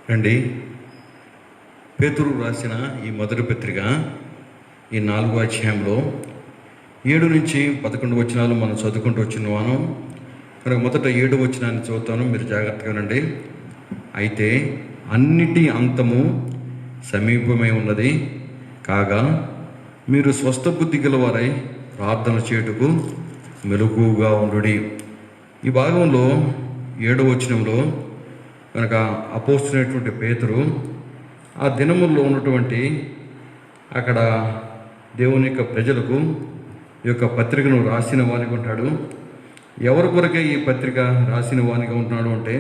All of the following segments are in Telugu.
రండి, పేతురు రాసిన ఈ మొదటి పత్రిక ఈ 4వ అధ్యాయంలో 7 నుంచి 11 వచనాలు మనం చదువుకుంటూ వచ్చినవాను. కనుక మొదట 7వ వచనాన్ని చదువుతాను, మీరు జాగ్రత్తగా వినండి. అయితే అన్నిటి అంతము సమీపమై ఉన్నది కాగా మీరు స్వస్థ బుద్ధి గలవారై ప్రార్థన చేయుటకు మెలకువగా ఉండుడి. ఈ భాగంలో 7వ వచనంలో కనుక అపోస్తులైనటువంటి పేతురు ఆ దినముల్లో ఉన్నటువంటి అక్కడ దేవుని యొక్క ప్రజలకు ఈ యొక్క పత్రికను రాసిన వానిగా ఉంటాడు. ఎవరి కొరకే ఈ పత్రిక రాసిన వానిగా ఉంటున్నాడు అంటే,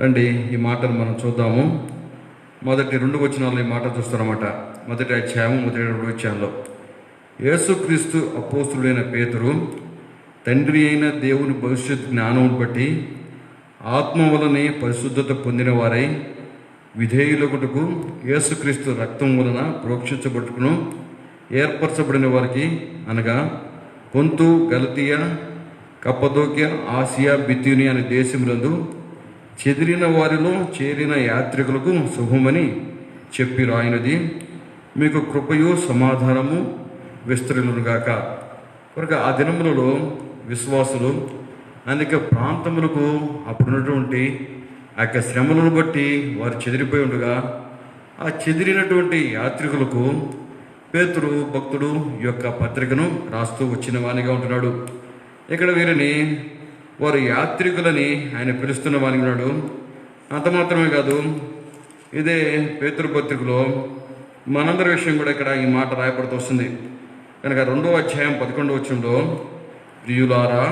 రండి ఈ మాటలు మనం చూద్దాము. మొదటి 2 వచనాల్లో ఈ మాట చూస్తారన్నమాట. మొదటి అధ్యాయం మొదటి 2 వచనాల్లో యేసుక్రీస్తు అపోస్తుడైన పేతురు తండ్రి అయిన దేవుని భవిష్యత్ జ్ఞానం బట్టి ఆత్మ వలనే పరిశుద్ధత పొందిన వారై విధేయులకుటకు యేసుక్రీస్తు రక్తం వలన ప్రోక్షించబట్టుకును ఏర్పరచబడిన వారికి, అనగా పొంతు, గలతీయ, కప్పదోక్య, ఆసియా, బితూనియా అనే దేశములందు చెదిరిన వారిలో చేరిన యాత్రికులకు శుభమని చెప్పి రాయినది. మీకు కృపయు సమాధానము విస్తరిలుగాక. కనుక ఆ దినములలో విశ్వాసులు అనేక ప్రాంతములకు అప్పుడున్నటువంటి ఆ యొక్క శ్రమలను బట్టి వారు చెదిరిపోయి ఉండగా, ఆ చెదిరినటువంటి యాత్రికులకు పేతురు భక్తుడు ఈ యొక్క పత్రికను రాస్తూ వచ్చిన వానిగా ఉంటున్నాడు. ఇక్కడ వీరిని వారు యాత్రికులని ఆయన పిలుస్తున్న వానిగా ఉన్నాడు. అంత మాత్రమే కాదు, ఇదే పేతురు పత్రికలో మనందరి విషయం కూడా ఇక్కడ ఈ మాట రాయబడుతూ వస్తుంది. కనుక 2వ అధ్యాయం 11వ వచనంలో, ప్రియులారా,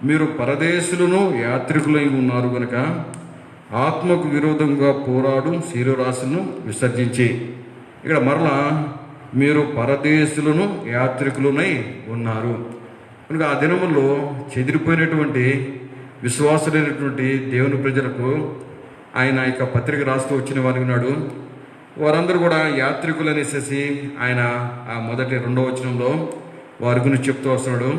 మీరు పరదేశులను యాత్రికులై ఉన్నారు కనుక ఆత్మకు విరోధంగా పోరాడు శరీరాశను విసర్జించి, ఇక్కడ మరలా మీరు పరదేశులను యాత్రికులనై ఉన్నారు కనుక ఆ దినముల్లో చెదిరిపోయినటువంటి విశ్వాసులైనటువంటి దేవుని ప్రజలకు ఆయన యొక్క పత్రిక రాస్తూ వచ్చిన వారికి ఉన్నాడు. వారందరూ కూడా యాత్రికులు అనేసి ఆయన ఆ మొదటి 2వ వచనంలో వారి గురించి చెప్తూ వస్తున్నాడు.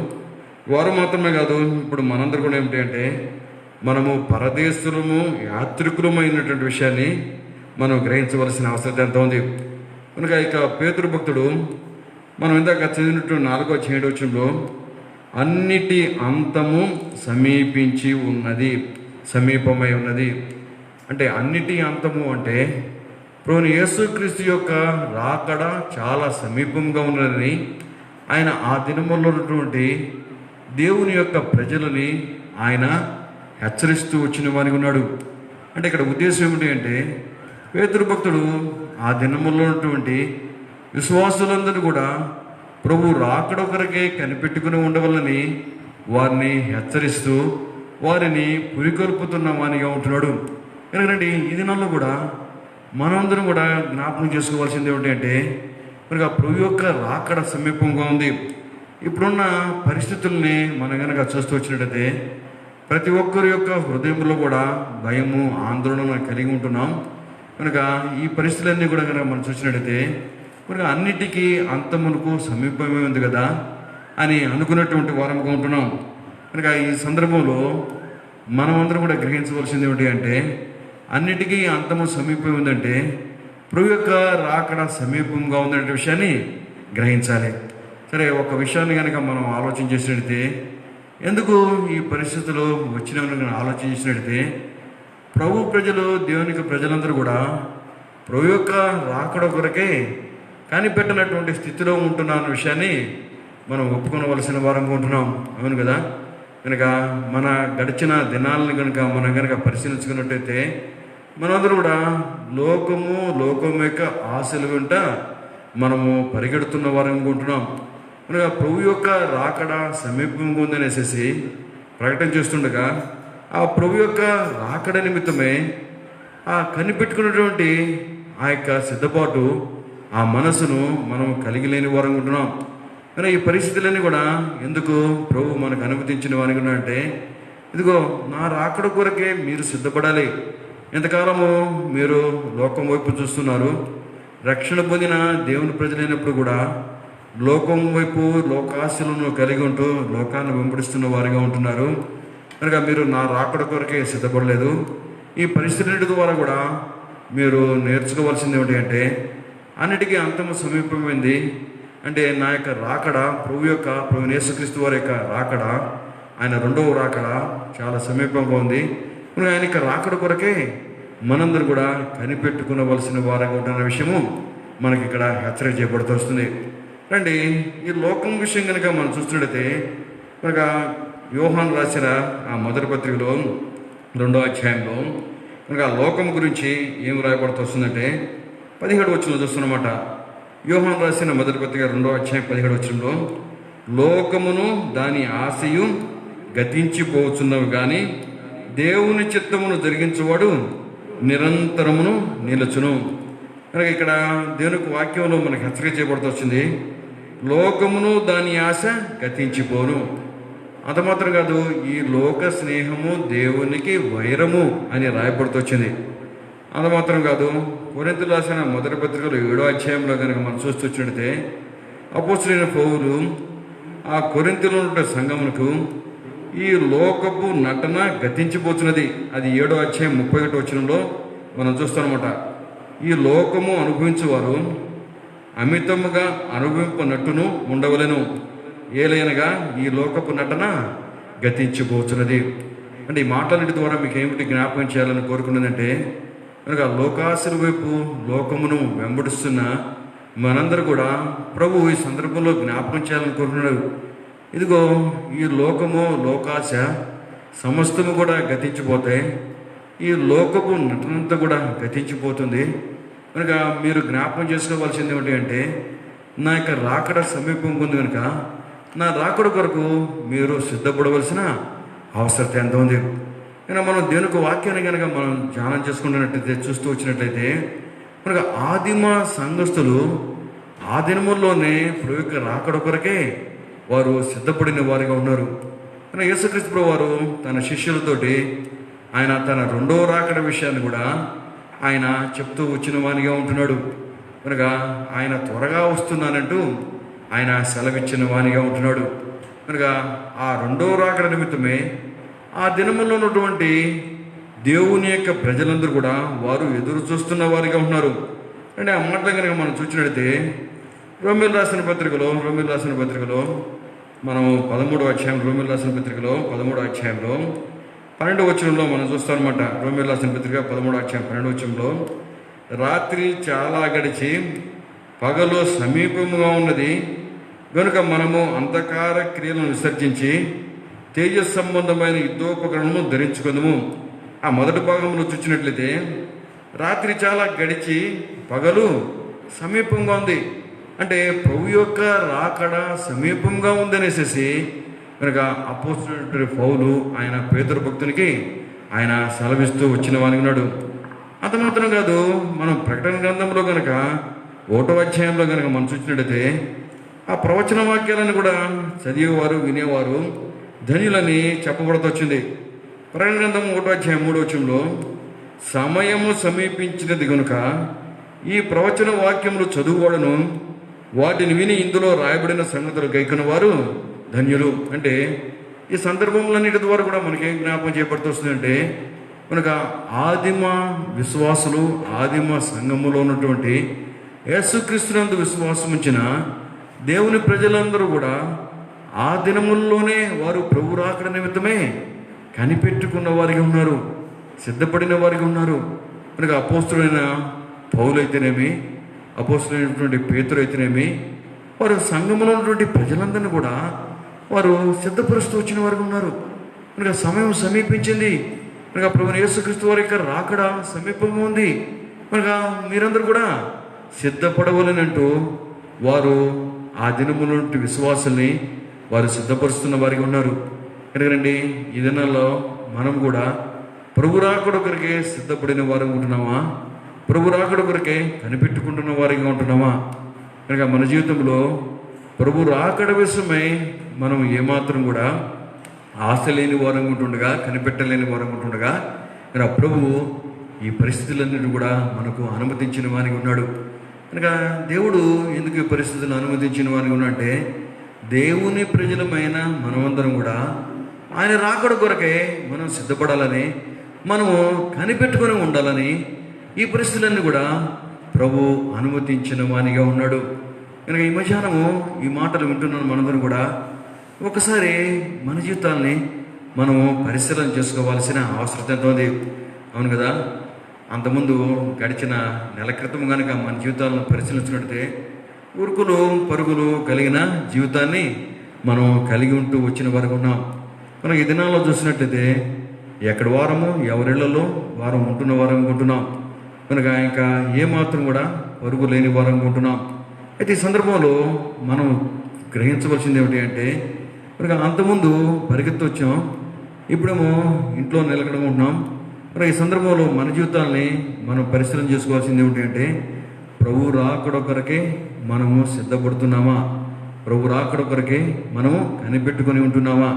వారు మాత్రమే కాదు, ఇప్పుడు మనందరూ కూడా ఏమిటి అంటే, మనము పరదేశులము యాత్రికులమైనటువంటి విషయాన్ని మనం గ్రహించవలసిన అవసరం ఎంత ఉంది. కనుక ఇక పేతురు భక్తుడు మనం ఇందాక చదివినట్టు 4వ అధ్యాయం 7వ వచనంలో అన్నిటి అంతము సమీపించి ఉన్నది, సమీపమై ఉన్నది అంటే, అన్నిటి అంతము అంటే ప్రభువైన యేసుక్రీస్తు యొక్క రాకడ చాలా సమీపంగా ఉన్నదని ఆయన ఆ దినముల్లో ఉన్నటువంటి దేవుని యొక్క ప్రజలని ఆయన హెచ్చరిస్తూ వచ్చిన వానికి ఉన్నాడు. అంటే ఇక్కడ ఉద్దేశం ఏమిటి అంటే, పేతురు భక్తుడు ఆ దినముల్లో ఉన్నటువంటి విశ్వాసులందరూ కూడా ప్రభు రాకడ కొరకే కనిపెట్టుకుని ఉండవలని వారిని హెచ్చరిస్తూ వారిని పురికొల్పుతున్న వానిగా ఉంటున్నాడు. ఎందుకంటే ఈ దినాల్లో కూడా మనందరం కూడా జ్ఞాపకం చేసుకోవాల్సింది ఏమిటి అంటే, మరి ఆ ప్రభు యొక్క రాకడ సమీపంగా ఉంది. ఇప్పుడున్న పరిస్థితుల్ని మనం కనుక చూస్తూ వచ్చినట్టయితే ప్రతి ఒక్కరి యొక్క హృదయంలో కూడా భయము, ఆందోళన కలిగి ఉంటున్నాం. కనుక ఈ పరిస్థితులన్నీ కూడా కనుక మనం చూసినట్టయితే కనుక అన్నిటికీ అంతమునకు సమీపమే ఉంది కదా అని అనుకున్నటువంటి వారంగా ఉంటున్నాం. కనుక ఈ సందర్భంలో మనమందరం కూడా గ్రహించవలసింది ఏమిటి అంటే, అన్నిటికీ అంతము సమీపం ఉందంటే ప్రభు యొక్క రాకడ సమీపంగా ఉందనే విషయాన్ని గ్రహించాలి. సరే, ఒక విషయాన్ని కనుక మనం ఆలోచన చేసినట్టయితే, ఎందుకు ఈ పరిస్థితులు వచ్చిన ఆలోచన చేసినట్టయితే, ప్రభు ప్రజలు, దేవునికి ప్రజలందరూ కూడా ప్రభు యొక్క రాకడ కొరకే కనిపెట్టినటువంటి స్థితిలో ఉంటున్న విషయాన్ని మనం ఒప్పుకోవలసిన వారంగా ఉంటున్నాం. అవును కదా? కనుక మన గడిచిన దినాలను కనుక మనం కనుక పరిశీలించుకున్నట్టయితే మనందరూ కూడా లోకం యొక్క ఆశలు వెంట మనము పరిగెడుతున్న వారంగా ఉంటున్నాం. కనుక ప్రభు యొక్క రాకడ సమీపంగా ఉందనేసి ప్రకటన చేస్తుండగా ఆ ప్రభు యొక్క రాకడ నిమిత్తమే ఆ కనిపెట్టుకున్నటువంటి ఆ యొక్క సిద్ధపాటు, ఆ మనసును మనం కలిగి లేని వారంగా ఉంటున్నాం. కానీ ఈ పరిస్థితులన్నీ కూడా ఎందుకు ప్రభు మనకు అనుమతించిన వారికి అంటే, ఇదిగో నా రాకడ కొరకే మీరు సిద్ధపడాలి. ఎంతకాలము మీరు లోకం వైపు చూస్తున్నారు. రక్షణ పొందిన దేవుని ప్రజలైనప్పుడు కూడా లోకం వైపు లోకాశలను కలిగి ఉంటూ లోకాన్ని వెంబడిస్తున్న వారిగా ఉంటున్నారు. కనుక మీరు నా రాకడ కొరకే సిద్ధపడలేదు. ఈ పరిస్థితుల ద్వారా కూడా మీరు నేర్చుకోవాల్సింది ఏమిటి అంటే, అన్నిటికీ అంతము సమీపమైంది. అంటే నా యొక్క రాకడ, ప్రభు యేసుక్రీస్తు వారి యొక్క రాకడ, ఆయన రెండవ రాకడ చాలా సమీపంగా ఉంది. ఆయన యొక్క రాకడ కొరకే మనందరూ కూడా కనిపెట్టుకునవలసిన వారంగా ఉంటున్న విషయము మనకి ఇక్కడ హెచ్చరిక చేయబడుతూ వస్తుంది. రండి, ఈ లోకం విషయం కనుక మనం చూస్తున్నట్టయితే, కనుక యోహాను రాసిన ఆ మొదటి పత్రికలో 2వ అధ్యాయంలో కనుక ఆ లోకం గురించి ఏం రాయబడుతూ వస్తుందంటే 17 వచనంలో చూస్తున్నమాట. యోహాను రాసిన మొదటి పత్రిక 2వ అధ్యాయం 17 వచనంలో, లోకమును దాని ఆశయు గతించిపోతున్నవి కానీ దేవుని చిత్తమును జరిగించువాడు నిరంతరమును నిలుచును. కనుక ఇక్కడ దేవునికి వాక్యంలో మనకు హెచ్చరిక చేయబడుతూ వచ్చింది, లోకమును దాని ఆశ గతించిపోను. అంత మాత్రం కాదు, ఈ లోక స్నేహము దేవునికి వైరము అని రాయబడుతూ వచ్చింది. అంత మాత్రం కాదు, కొరింథీయులకు రాసిన మొదటి పత్రికలో 7వ అధ్యాయంలో కనుక మనం చూస్తూ వచ్చినట్లయితే, అపోస్తలుడైన పౌలు ఆ కొరింథీయులో ఉన్న సంఘమునకు ఈ లోకపు నటన గతించిపోతున్నది, అది 7వ అధ్యాయం 31 వచనంలో మనం చూస్తామన్నమాట. ఈ లోకము అనుభవించేవారు అమితముగా అనుభవింపనట్టును ఉండవలెను, ఏలైనగా ఈ లోకపు నటన గతించిపోతున్నది. అంటే ఈ మాటలన్నిటి ద్వారా మీకు ఏమిటి జ్ఞాపకం చేయాలని కోరుకున్నదంటే, కనుక లోకాసుల వైపు లోకమును వెంబడిస్తున్న మనందరూ కూడా ప్రభు ఈ సందర్భంలో జ్ఞాపకం చేయాలని కోరుకున్నాడు. ఇదిగో ఈ లోకము, లోకాశ సమస్తము కూడా గతించిపోతాయి. ఈ లోకపు నటనంతా కూడా గతించిపోతుంది. కనుక మీరు జ్ఞాపకం చేసుకోవాల్సింది ఏమిటి అంటే, నా యొక్క రాకడ సమీపం ఉంది కనుక నా రాకడ కొరకు మీరు సిద్ధపడవలసిన అవసరత ఎంత ఉంది. కనుక మనం దేవునికి వాక్యాన్ని కనుక మనం ధ్యానం చేసుకుంటున్నట్లయితే, చూస్తూ వచ్చినట్లయితే, కనుక ఆదిమ సంఘస్థులు ఆ దినముల్లోనే ప్రభు యొక్క రాకడ కొరకే వారు సిద్ధపడిన వారిగా ఉన్నారు. కనుక యేసుక్రీస్తు ప్రభు వారు తన శిష్యులతోటి ఆయన తన రెండవ రాకడ విషయాన్ని కూడా ఆయన చెప్తూ వచ్చిన వానిగా ఉంటున్నాడు. కనుక ఆయన త్వరగా వస్తున్నానంటూ ఆయన సెలవిచ్చిన వానిగా ఉంటున్నాడు. కనుక ఆ రెండవ రాకడ నిమిత్తమే ఆ దినములో ఉన్నటువంటి దేవుని యొక్క ప్రజలందరూ కూడా వారు ఎదురు చూస్తున్న వారిగా ఉన్నారు. అంటే ఆ మాటలు కనుక మనం చూసినట్లయితే, రోమీయులకు రాసిన పత్రికలో మనం 13వ అధ్యాయం, రోమీయులకు రాసిన పత్రికలో 13వ అధ్యాయంలో 12వ వచనంలో మనం చూస్తామన్నమాట. రోమీయులకు రాసిన పత్రిక 13వ అధ్యాయం 12వ వచనంలో, రాత్రి చాలా గడిచి పగలు సమీపముగా ఉన్నది గనుక మనము అంధకార క్రియలను విసర్జించి తేజస్ సంబంధమైన యుద్ధోపకరణము ధరించుకుందాము. ఆ మొదటి భాగంలో చూసినట్లయితే, రాత్రి చాలా గడిచి పగలు సమీపంగా ఉంది. అంటే ప్రభు యొక్క రాకడ సమీపంగా ఉందనేసి కనుక అపోస్తలుడైన పౌలు ఆయన పేతురు భక్తునికి ఆయన సెలవిస్తూ వచ్చిన వానికి ఉన్నాడు. అంత మాత్రం కాదు, మనం ప్రకటన గ్రంథంలో కనుక 1వ అధ్యాయంలో కనుక మనం చూసినట్టయితే, ఆ ప్రవచన వాక్యాలను కూడా చదివేవారు, వినేవారు ధన్యులని చెప్పబడుతూ వచ్చింది. ప్రకటన గ్రంథం 1వ అధ్యాయం 3వ వచనంలో, సమయము సమీపించినది కనుక ఈ ప్రవచన వాక్యములు చదువువాడును వాటిని విని ఇందులో రాయబడిన సంగతులు గైకొన్న వారు ధన్యులు. అంటే ఈ సందర్భంలన్నిటి ద్వారా కూడా మనకేం జ్ఞాపకం చేయబడుతూ వస్తుందంటే, కనుక ఆదిమ విశ్వాసులు, ఆదిమ సంఘములో ఉన్నటువంటి యేసుక్రీస్తునందు విశ్వాసం ఉంచిన దేవుని ప్రజలందరూ కూడా ఆ దినముల్లోనే వారు ప్రభు రాకడ నిమిత్తమే కనిపెట్టుకున్న వారిగా ఉన్నారు, సిద్ధపడిన వారిగా ఉన్నారు. కనుక అపోస్తలుడైన పౌలు అయితేనేమి, అపోస్తలుడైనటువంటి పేతురు అయితేనేమి, వారు సంఘములో ఉన్నటువంటి ప్రజలందరినీ కూడా వారు సిద్ధపరుస్తూ వచ్చిన వారిగా ఉన్నారు. కనుక సమయం సమీపించింది. కనుక ప్రభువైన యేసుక్రీస్తు వారి యొక్క రాకడ సమీపంగా ఉంది. కనుక మీరందరూ కూడా సిద్ధపడవలనంటూ వారు ఆ దినముల నుండి విశ్వాసాన్ని వారు సిద్ధపరుస్తున్న వారిగా ఉన్నారు. కనుకనండి, ఈ దినాల్లో మనం కూడా ప్రభు రాకడ కొరకే సిద్ధపడిన వారిగా ఉంటున్నామా? ప్రభు రాకడ కొరకే కనిపెట్టుకుంటున్న వారిగా ఉంటున్నామా? కనుక మన జీవితంలో ప్రభు రాకడ విషయమై మనం ఏమాత్రం కూడా ఆశ లేని వారంగా ఉంటుండగా, కనిపెట్టలేని వారంగా ఉంటుండగా, కనుక ప్రభువు ఈ పరిస్థితులన్నిటి కూడా మనకు అనుమతించిన వారికి ఉన్నాడు. కనుక దేవుడు ఎందుకు ఈ పరిస్థితులను అనుమతించిన వారికి ఉన్నట్టే, దేవుని ప్రజలమైన మనమందరం కూడా ఆయన రాకడ కొరకే మనం సిద్ధపడాలని, మనము కనిపెట్టుకొని ఉండాలని, ఈ పరిస్థితులన్నీ కూడా ప్రభు అనుమతించిన వానిగా ఉన్నాడు. కనుక ఈ మధ్యాహ్నము ఈ మాటలు వింటున్నాను మనందరం కూడా ఒకసారి మన జీవితాల్ని మనము పరిశీలన చేసుకోవాల్సిన అవసరం ఎంత ఉంది. అవును కదా, అంతకుముందు గడిచిన నెల క్రితం కనుక మన జీవితాలను పరిశీలించినట్లయితే ఉరుకులు పరుగులు కలిగిన జీవితాన్ని మనం కలిగి ఉంటూ వచ్చిన వరకు ఉన్నాం. మనం ఈ దినాల్లో చూసినట్లయితే ఎక్కడి వారము ఎవరిళ్లలో వారం ఉంటున్న వారం ఉంటున్నాం. కనుక ఇంకా ఏమాత్రం కూడా పరుగు లేని వారం ఉంటున్నాం. అయితే ఈ సందర్భంలో మనం గ్రహించవలసింది ఏమిటి అంటే కనుక అంతకుముందు పరిగెత్తి వచ్చాం, ఇప్పుడేమో ఇంట్లో నిలకడం ఉంటున్నాం. మరి ఈ సందర్భంలో మన జీవితాలని మనం పరిశీలన చేసుకోవాల్సింది ఏమిటి అంటే ప్రభు రాకడ కొరకే మనము సిద్ధపడుతున్నామా, ప్రభు రాకడ కొరకే మనము కనిపెట్టుకొని ఉంటున్నామా.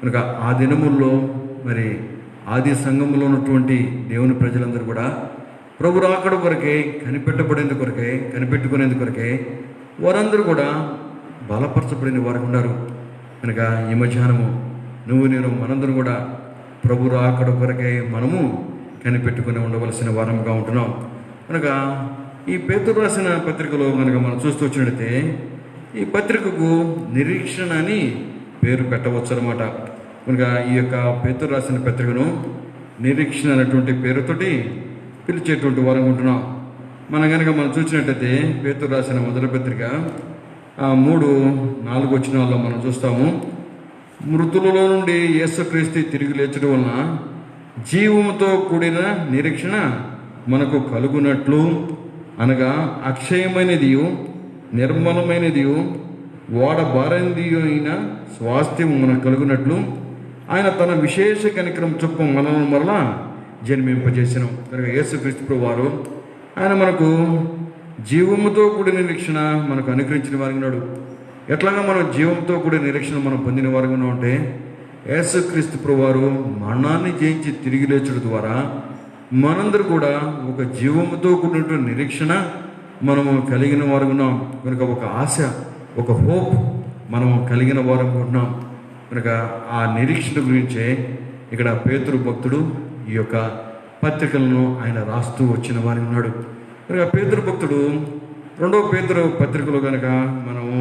కనుక ఆ దినముల్లో మరి ఆది సంఘంలో ఉన్నటువంటి దేవుని ప్రజలందరూ కూడా ప్రభు రాకడ కొరకే కనిపెట్టుకునేందు కొరకే వారందరూ కూడా బలపరచబడిన వారు ఉన్నారు. కనుక ఈ మధ్యాహ్నము నువ్వు నేను మనందరం కూడా ప్రభు రాకడ కొరకే మనము కనిపెట్టుకుని ఉండవలసిన వారముగా ఉంటున్నాం. కనుక ఈ పేతురు రాసిన పత్రికలో కనుక మనం చూస్తూ వచ్చినట్లయితే ఈ పత్రికకు నిరీక్షణ అని పేరు పెట్టవచ్చు అన్నమాట. కనుక ఈ యొక్క పేతురు రాసిన పత్రికను నిరీక్షణ అనేటువంటి పేరుతోటి పిలిచేటువంటి వారం ఉంటున్నాం. మనం చూసినట్లయితే పేతురు రాసిన మొదటి పత్రిక 3-4 వచనాల్లో మనం చూస్తాము. మృతులలో నుండి యేసుక్రీస్తు తిరిగి లేచడం వలన జీవముతో కూడిన నిరీక్షణ మనకు కలుగునట్లు, అనగా అక్షయమైనదియు నిర్మలమైనదియు వాడబారైనది అయిన స్వాస్థ్యం మనకు కలుగునట్లు ఆయన తన విశేష కనికరం చొప్పున మనల్ని మరలా జన్మింపజేసిన కనుక యేసుక్రీస్తు వారు ఆయన మనకు జీవముతో కూడిన నిరీక్షణ మనకు అనుగ్రహించిన వారికి ఉన్నాడు. ఎట్లాగా మనం జీవంతో కూడిన నిరీక్షణ మనం పొందిన వారికి ఉన్నాం అంటే యేసుక్రీస్తు వారు మరణాన్ని జయించి తిరిగి లేచడం ద్వారా మనందరూ కూడా ఒక జీవముతో కూడినటువంటి నిరీక్షణ మనము కలిగిన వారు ఉన్నాం. కనుక ఒక ఆశ, ఒక హోప్ మనము కలిగిన వారు ఉన్నాం. కనుక ఆ నిరీక్షణ గురించే ఇక్కడ పేతురు భక్తుడు ఈ యొక్క పత్రికలను ఆయన రాస్తూ వచ్చిన వారి ఉన్నాడు. కనుక పేతురు భక్తుడు 2వ పేతురు పత్రికలో కనుక మనము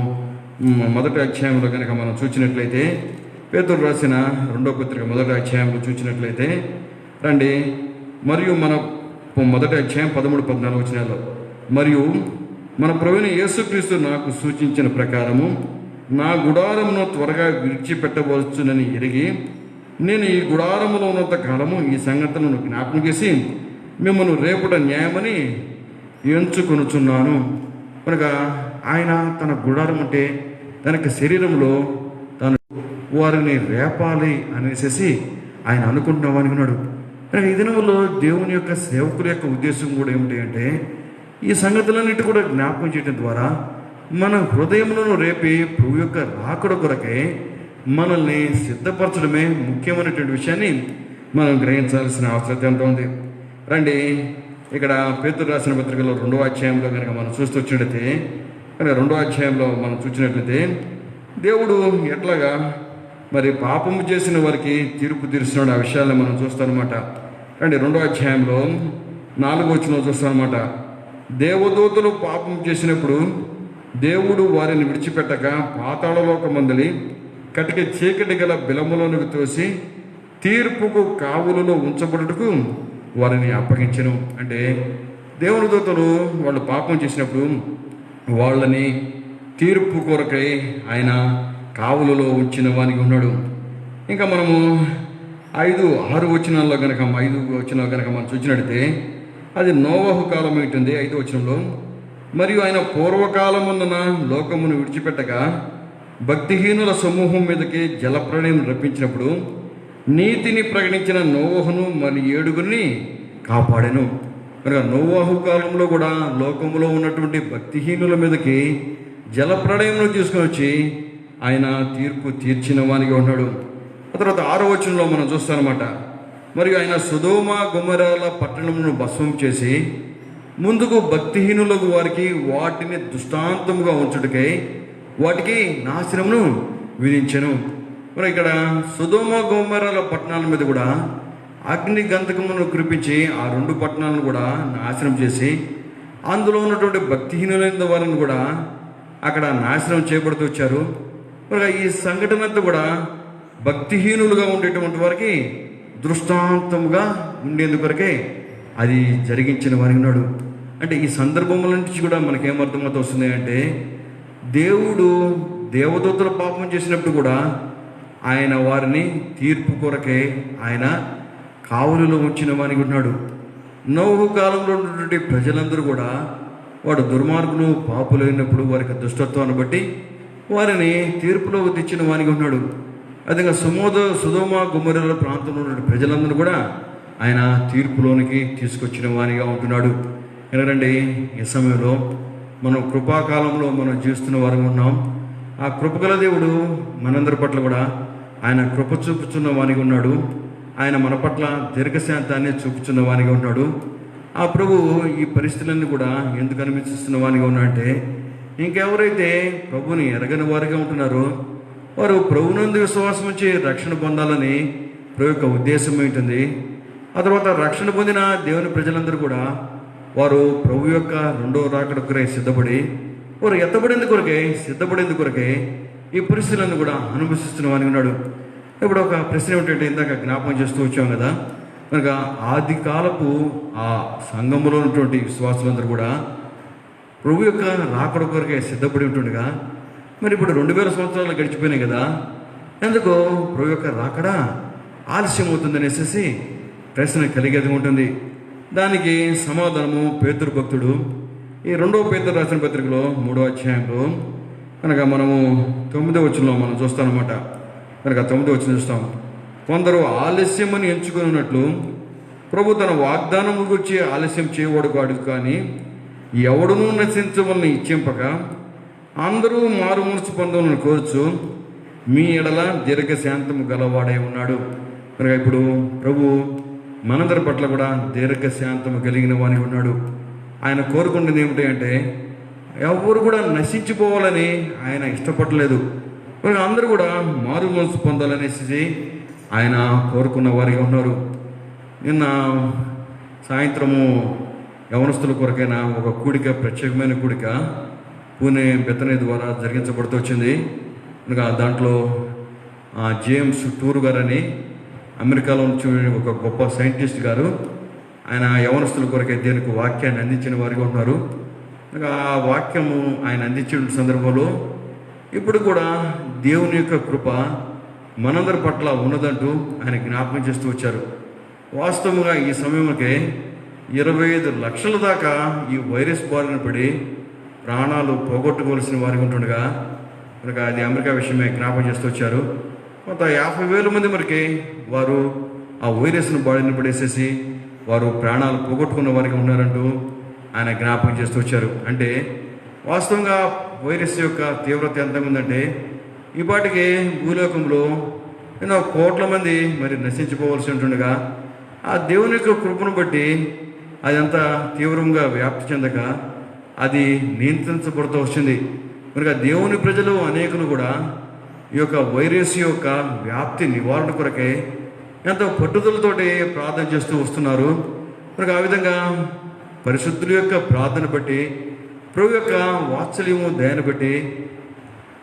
మొదటి అధ్యాయంలో కనుక మనం చూసినట్లయితే పేతురు రాసిన 2వ పత్రిక మొదటి అధ్యాయంలో చూసినట్లయితే రండి. మరియు మన మొదటి అధ్యాయం 13-14 వచనాల్లో, మరియు మన ప్రభువైన యేసుక్రీస్తు నాకు సూచించిన ప్రకారము నా గుడారమును త్వరగా విడిచిపెట్టవచ్చునని ఎరిగి నేను ఈ గుడారములో ఉన్నంత కాలము ఈ సంగతులను జ్ఞాపకం చేసి మిమ్మల్ని రేపటి న్యాయమని ఎంచుకొనుచున్నాను. కనుక ఆయన తన గుడారం అంటే తనకి శరీరంలో తను వారిని రేపాలి అనేసి ఆయన అనుకుంటున్నామని ఉన్నాడు. కనుక ఈ దినంలో దేవుని యొక్క సేవకుల యొక్క ఉద్దేశం కూడా ఏమిటి అంటే ఈ సంగతులన్నిటి కూడా జ్ఞాపకం చేయడం ద్వారా మన హృదయంలో రేపే ప్రభు యొక్క రాకడ కొరకే మనల్ని సిద్ధపరచడమే ముఖ్యమైనటువంటి విషయాన్ని మనం గ్రహించాల్సిన అవసరం ఎంత ఉంది. రండి, ఇక్కడ పేతురు రాసిన పత్రికలో 2వ అధ్యాయంలో కనుక మనం చూస్తూ వచ్చినట్లయితే కనుక 2వ అధ్యాయంలో మనం చూసినట్లయితే దేవుడు ఎట్లాగా మరి పాపము చేసిన వారికి తీర్పు తీరుస్తున్నాడు, ఆ విషయాన్ని మనం చూస్తామన్నమాట. రండి, 2వ అధ్యాయంలో 4వ వచనంలో చూస్తామన్నమాట. దేవదూతలు పాపం చేసినప్పుడు దేవుడు వారిని విడిచిపెట్టక పాతాళలోకమందలి కటిక చీకటి గల బిలములోనికి తోసి తీర్పుకు కావులలో ఉంచబడుటకు వారిని అప్పగించెను. అంటే దేవుని దూతలు వాళ్ళు పాపం చేసినప్పుడు వాళ్ళని తీర్పు కొరకై ఆయన కావులలో ఉంచిన వానికి ఉన్నాడు. ఇంకా మనము 5-6 వచనాల్లో కనుక 5 వచనాలు కనుక మనం చూసినట్లయితే అది నోవహు కాలం ఉంటుంది. 5వ వచనంలో, మరియు ఆయన పూర్వకాలమున్న లోకమును విడిచిపెట్టగా భక్తిహీనుల సమూహం మీదకి జలప్రళయం రప్పించినప్పుడు నీతిని ప్రకటించిన నోవహును మరి 7 కాపాడెను. కనుక నోవహు కాలంలో కూడా లోకంలో ఉన్నటువంటి భక్తిహీనుల మీదకి జలప్రళయంలో తీసుకొని వచ్చి ఆయన తీర్పు తీర్చిన వానిగా ఉన్నాడు. ఆ తర్వాత 6వ వచనంలో మనం చూస్తామన్నమాట. మరియు ఆయన సొదొమ గొమొర్రాల పట్టణమును భస్మం చేసి ముందుకు భక్తిహీనులకు వారికి వాటిని దృష్టాంతముగా ఉంచుటకై వాటికి నాశనమును విధించెను. మరి ఇక్కడ సొదొమ గొమొర్రాల పట్టణాల మీద కూడా అగ్ని గంధకమును కురిపించి ఆ 2 పట్టణాలను కూడా నాశనం చేసి అందులో ఉన్నటువంటి భక్తిహీనులైన వారిని కూడా అక్కడ నాశనం చేయబడుతూ వచ్చారు. మరి ఈ సంఘటన అంతా కూడా భక్తిహీనులుగా ఉండేటువంటి వారికి దృష్టాంతముగా ఉండేందుకొరకే అది జరిగించిన వారి ఉన్నాడు. అంటే ఈ సందర్భముల నుంచి కూడా మనకేమర్థమవుతూ వస్తుంది అంటే, దేవుడు దేవదూతల పాపం చేసినప్పుడు కూడా ఆయన వారిని తీర్పు కొరకే ఆయన కావలిలో ఉంచిన వానికి ఉన్నాడు. నోహు కాలంలో ఉన్నటువంటి ప్రజలందరూ కూడా వాడు దుర్మార్గులు పాపులైనప్పుడు వారికి దుష్టత్వాన్ని బట్టి వారిని తీర్పులోకి తెచ్చిన వానికి ఉన్నాడు. అదేవిధంగా సుధోమ గుమ్మరుల ప్రాంతంలో ఉన్న ప్రజలందరూ కూడా ఆయన తీర్పులోనికి తీసుకొచ్చిన వానిగా ఉంటున్నాడు. ఎందుకంటే ఈ సమయంలో మనం కృపాకాలంలో మనం జీవిస్తున్న వారిగా ఉన్నాం. ఆ కృపగల దేవుడు మనందరి పట్ల కూడా ఆయన కృప చూపుచున్న వానిగా ఉన్నాడు. ఆయన మన పట్ల దీర్ఘశాంతాన్ని చూపుచున్న వానిగా ఉన్నాడు. ఆ ప్రభు ఈ పరిస్థితులన్నీ కూడా ఎందుకు అనిపిస్తున్న వానిగా ఉన్నాడంటే, ఇంకెవరైతే ప్రభుని ఎరగని వారిగా ఉంటున్నారో వారు ప్రభునందు విశ్వాసం నుంచి రక్షణ పొందాలని ప్రభు యొక్క ఉద్దేశం ఏంటుంది. ఆ తర్వాత రక్షణ పొందిన దేవుని ప్రజలందరూ కూడా వారు ప్రభు యొక్క 2వ రాకడ కొరకై సిద్ధపడి వారు ఎత్తబడేందుకు కొరకే సిద్ధపడేందుకు కొరకే ఈ పరిస్థితులను కూడా అనుభవిస్తున్న వాని ఉన్నాడు. ఇప్పుడు ఒక ప్రశ్న ఏమిటంటే, ఇందాక జ్ఞాపకం చేస్తూ వచ్చాం కదా, కనుక ఆది కాలపు ఆ సంఘంలో ఉన్నటువంటి విశ్వాసులందరూ కూడా ప్రభు యొక్క రాకడ కొరకే సిద్ధపడి ఉంటుండగా, మరి ఇప్పుడు 2000 సంవత్సరాలు గడిచిపోయినాయి కదా, ఎందుకు ప్రభు యొక్క రాకడ ఆలస్యం అవుతుందనేసి ప్రశ్న కలిగేది ఉంటుంది. దానికి సమాధానము పేతురు భక్తుడు ఈ 2వ పేతురు రాసిన పత్రికలో 3వ అధ్యాయంలో కనుక మనము 9వ వచనంలో మనం చూస్తామన్నమాట. కనుక 9వ వచనం చూస్తాం. కొందరు ఆలస్యమని ఎంచుకున్నట్లు ప్రభు తన వాగ్దానం గురించి ఆలస్యం చేయవాడు కాడు, కానీ ఎవడునూ నశించవలని ఇచ్చింపక అందరూ మారు మనసు పొందవలని కోరుచు మీ ఎడల దీర్ఘశాంతము గలవాడై ఉన్నాడు. కనుక ఇప్పుడు ప్రభు మనందరి పట్ల కూడా దీర్ఘశాంతము కలిగిన వాని ఉన్నాడు. ఆయన కోరుకున్నది ఏమిటి అంటే, ఎవరు కూడా నశించిపోవాలని ఆయన ఇష్టపడలేదు. అందరూ కూడా మారు మనసు పొందాలనేసి ఆయన కోరుకున్న వారిగా ఉన్నారు. నిన్న సాయంత్రము యవనస్తుల కొరకైన ఒక కూడిక, ప్రత్యేకమైన కూడిక పూణే బెతనీ ద్వారా జరిగించబడుతూ వచ్చింది. ఇంకా దాంట్లో జేమ్స్ టూర్ గారని అమెరికాలో నుంచి ఒక గొప్ప సైంటిస్ట్ గారు ఆయన యవనస్తుల కొరకై దేవునికి వాక్యాన్ని అందించిన వారిగా ఉన్నారు. ఇంకా ఆ వాక్యము ఆయన అందించిన సందర్భంలో ఇప్పుడు కూడా దేవుని యొక్క కృప మనందరి పట్ల ఉన్నదంటూ ఆయన జ్ఞాపకం చేస్తూ వచ్చారు. వాస్తవంగా ఈ సమయంకే 25 లక్షల దాకా ఈ వైరస్ బారిన పడి ప్రాణాలు పోగొట్టుకోవాల్సిన వారికి ఉంటుండగా, కనుక అది అమెరికా విషయమే జ్ఞాపకం చేస్తూ వచ్చారు. కొంత 50,000 మంది వరకే వారు ఆ వైరస్ను బారిన పడేసేసి వారు ప్రాణాలు పోగొట్టుకున్న వారికి ఉన్నారంటూ ఆయన జ్ఞాపకం చేస్తూ వచ్చారు. అంటే వాస్తవంగా వైరస్ యొక్క తీవ్రత ఎంత ఉందంటే, ఈ పాటికి భూలోకంలో ఎన్నో కోట్ల మంది మరి నశించిపోవలసి ఉంటుండగా, ఆ దేవుని యొక్క కృపను బట్టి అదంతా తీవ్రంగా వ్యాప్తి చెందక అది నియంత్రించబడుతూ వచ్చింది. కనుక దేవుని ప్రజలు అనేకులు కూడా ఈ యొక్క వైరస్ యొక్క వ్యాప్తి నివారణ కొరకే ఎంతో పట్టుదలతోటి ప్రార్థన చేస్తూ వస్తున్నారు. కనుక ఆ విధంగా పరిశుద్ధుల యొక్క ప్రార్థన బట్టి, ప్రభు యొక్క వాత్సల్యము దయను బట్టి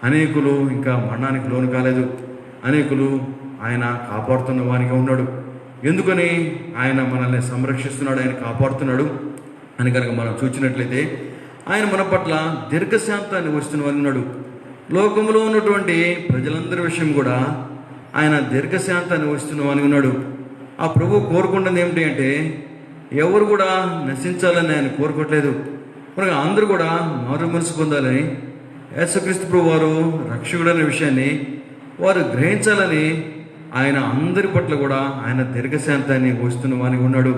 అనేకులు ఇంకా మరణానికి లోను కాలేదు. అనేకులు ఆయన కాపాడుతున్న వానిగా ఉన్నాడు. ఎందుకని ఆయన మనల్ని సంరక్షిస్తున్నాడు, ఆయన కాపాడుతున్నాడు అని కనుక మనం చూసినట్లయితే ఆయన మన పట్ల దీర్ఘశాంతాన్ని వస్తున్న వాని ఉన్నాడు. లోకంలో ఉన్నటువంటి ప్రజలందరి విషయం కూడా ఆయన దీర్ఘశాంతాన్ని వస్తున్న వాని ఉన్నాడు. ఆ ప్రభు కోరుకున్నది ఏమిటి అంటే, ఎవరు కూడా నశించాలని ఆయన కోరుకోవట్లేదు. కనుక అందరూ కూడా మారు మనసు పొందాలని, యేసుక్రీస్తు ప్రభు వారు రక్షకుడనే విషయాన్ని వారు గ్రహించాలని ఆయన అందరి పట్ల కూడా ఆయన దీర్ఘశాంతాన్ని వస్తున్న వానికి ఉన్నాడు.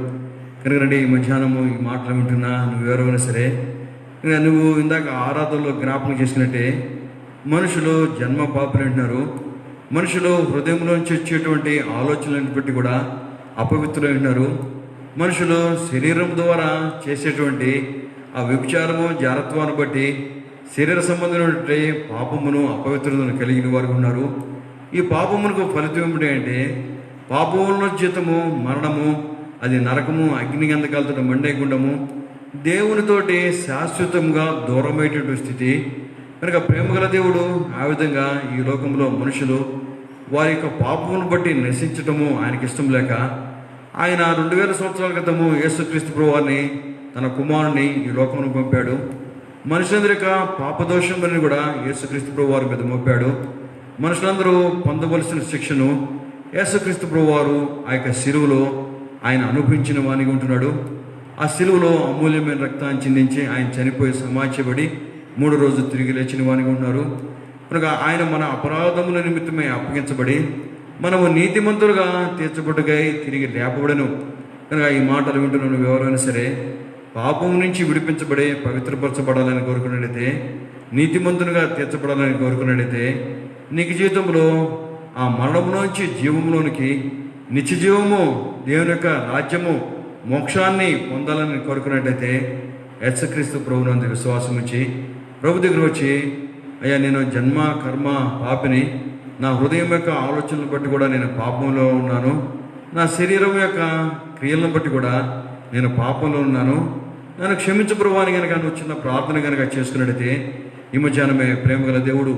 కనుక రండి, ఈ మధ్యాహ్నము ఈ మాటలు వింటున్నా నువ్వు ఎవరైనా సరే, నువ్వు ఇందాక ఆరాధనలో జ్ఞాపకం చేసినట్టే మనుషులు జన్మ పాపులు అంటున్నారు. మనుషులు హృదయంలోంచి వచ్చేటువంటి ఆలోచనలను బట్టి కూడా అపవిత్రులు అంటున్నారు. మనుషులు శరీరం ద్వారా చేసేటువంటి ఆ వ్యభిచారము జారత్వాన్ని బట్టి శరీర సంబంధమైనటువంటి పాపమును అపవిత్రతను కలిగిన వారు ఉన్నారు. ఈ పాపమునకు ఫలితం ఏమిటి అంటే పాపముల జీతము మరణము, అది నరకము, అగ్ని గంధకాలతో మండే గుండము, దేవునితోటి శాశ్వతంగా దూరమయ్యేటువంటి స్థితి. కనుక ప్రేమగల దేవుడు ఆ విధంగా ఈ లోకంలో మనుషులు వారి యొక్క పాపమును బట్టి నశించటము ఆయనకి ఇష్టం లేక ఆయన 2000 సంవత్సరాల క్రితము యేసుక్రీస్తు ప్రభువారిని తన కుమారుని ఈ లోకమును పంపాడు. మనుషులందరి యొక్క పాపదోషములను కూడా యేసుక్రీస్తు ప్రభువారి మీద మోపాడు. మనుషులందరూ పొందవలసిన శిక్షను యేసుక్రీస్తు ప్రభువారు ఆ యొక్క శిలువలో ఆయన అనుభవించిన వానిగా ఉంటున్నాడు. ఆ శిలువలో అమూల్యమైన రక్తాన్ని చిందించి ఆయన చనిపోయి సమాధించబడి 3వ రోజు తిరిగి లేచిన వానిగా ఉన్నారు. కనుక ఆయన మన అపరాధముల నిమిత్తమై అప్పగించబడి మనము నీతిమంతులుగా తీర్చబడుగై తిరిగి లేపబడను. కనుక ఈ మాటలు వింటున్న ఎవరైనా సరే పాపం నుంచి విడిపించబడి పవిత్రపరచబడాలని కోరుకున్నట్లయితే, నీతిమంతునిగా తీర్చబడాలని కోరుకున్నట్లయితే, నీకు జీవితంలో ఆ మరణంలోంచి జీవంలోనికి నిత్య జీవము, దేవుని యొక్క రాజ్యము, మోక్షాన్ని పొందాలని కోరుకున్నట్లయితే యేసుక్రీస్తు ప్రభువునందు విశ్వాసం ఉంచి ప్రభు దగ్గర వచ్చి, అయ్యా నేను జన్మ కర్మ పాపిని, నా హృదయం యొక్క ఆలోచనలు బట్టి కూడా నేను పాపంలో ఉన్నాను, నా శరీరం యొక్క క్రియలను బట్టి కూడా నేను పాపంలో ఉన్నాను, నన్ను క్షమించు ప్రభువా అని కనుక నువ్వు చిన్న ప్రార్థన కనుక చేసుకున్నట్టయితే ఈ మధ్యాహ్నమే ప్రేమగల దేవుడు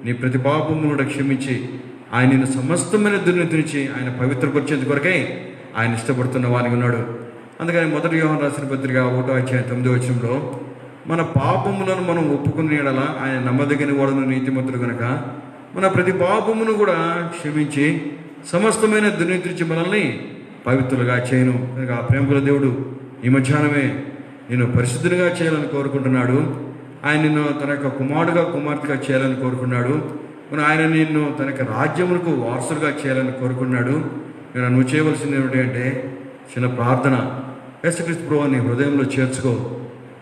నీ ప్రతి పాపమును కూడా క్షమించి ఆయన నిన్ను సమస్తమైన దుర్నీతి నుంచి ఆయన పవిత్రపరిచేందుకు కొరకై ఆయన ఇష్టపడుతున్న వానికి ఉన్నాడు. అందుకని 1 యోహాను రాసిన పత్రిక 1:9 మన పాపములను మనం ఒప్పుకుని ఎడల ఆయన నమ్మదగిన వాడును నీతిమంతుడు కనుక మన ప్రతి పాపమును కూడా క్షమించి సమస్తమైన దుర్నీతి నుంచి మనల్ని పవిత్రులుగా చేయను. కనుక ఆ ప్రేమగల దేవుడు ఈ మధ్యాహ్నమే నిన్ను పరిశుద్ధునిగా చేయాలని కోరుకుంటున్నాడు. ఆయన నిన్ను తన యొక్క కుమారుడుగా కుమార్తెగా చేయాలని కోరుకున్నాడు. ఆయన నిన్ను తన యొక్క రాజ్యములకు వారసులుగా చేయాలని కోరుకున్నాడు. నువ్వు చేయవలసింది ఏమిటి అంటే చిన్న ప్రార్థన, యేసుక్రీస్తు ప్రభువా నీ హృదయంలో చేర్చుకో.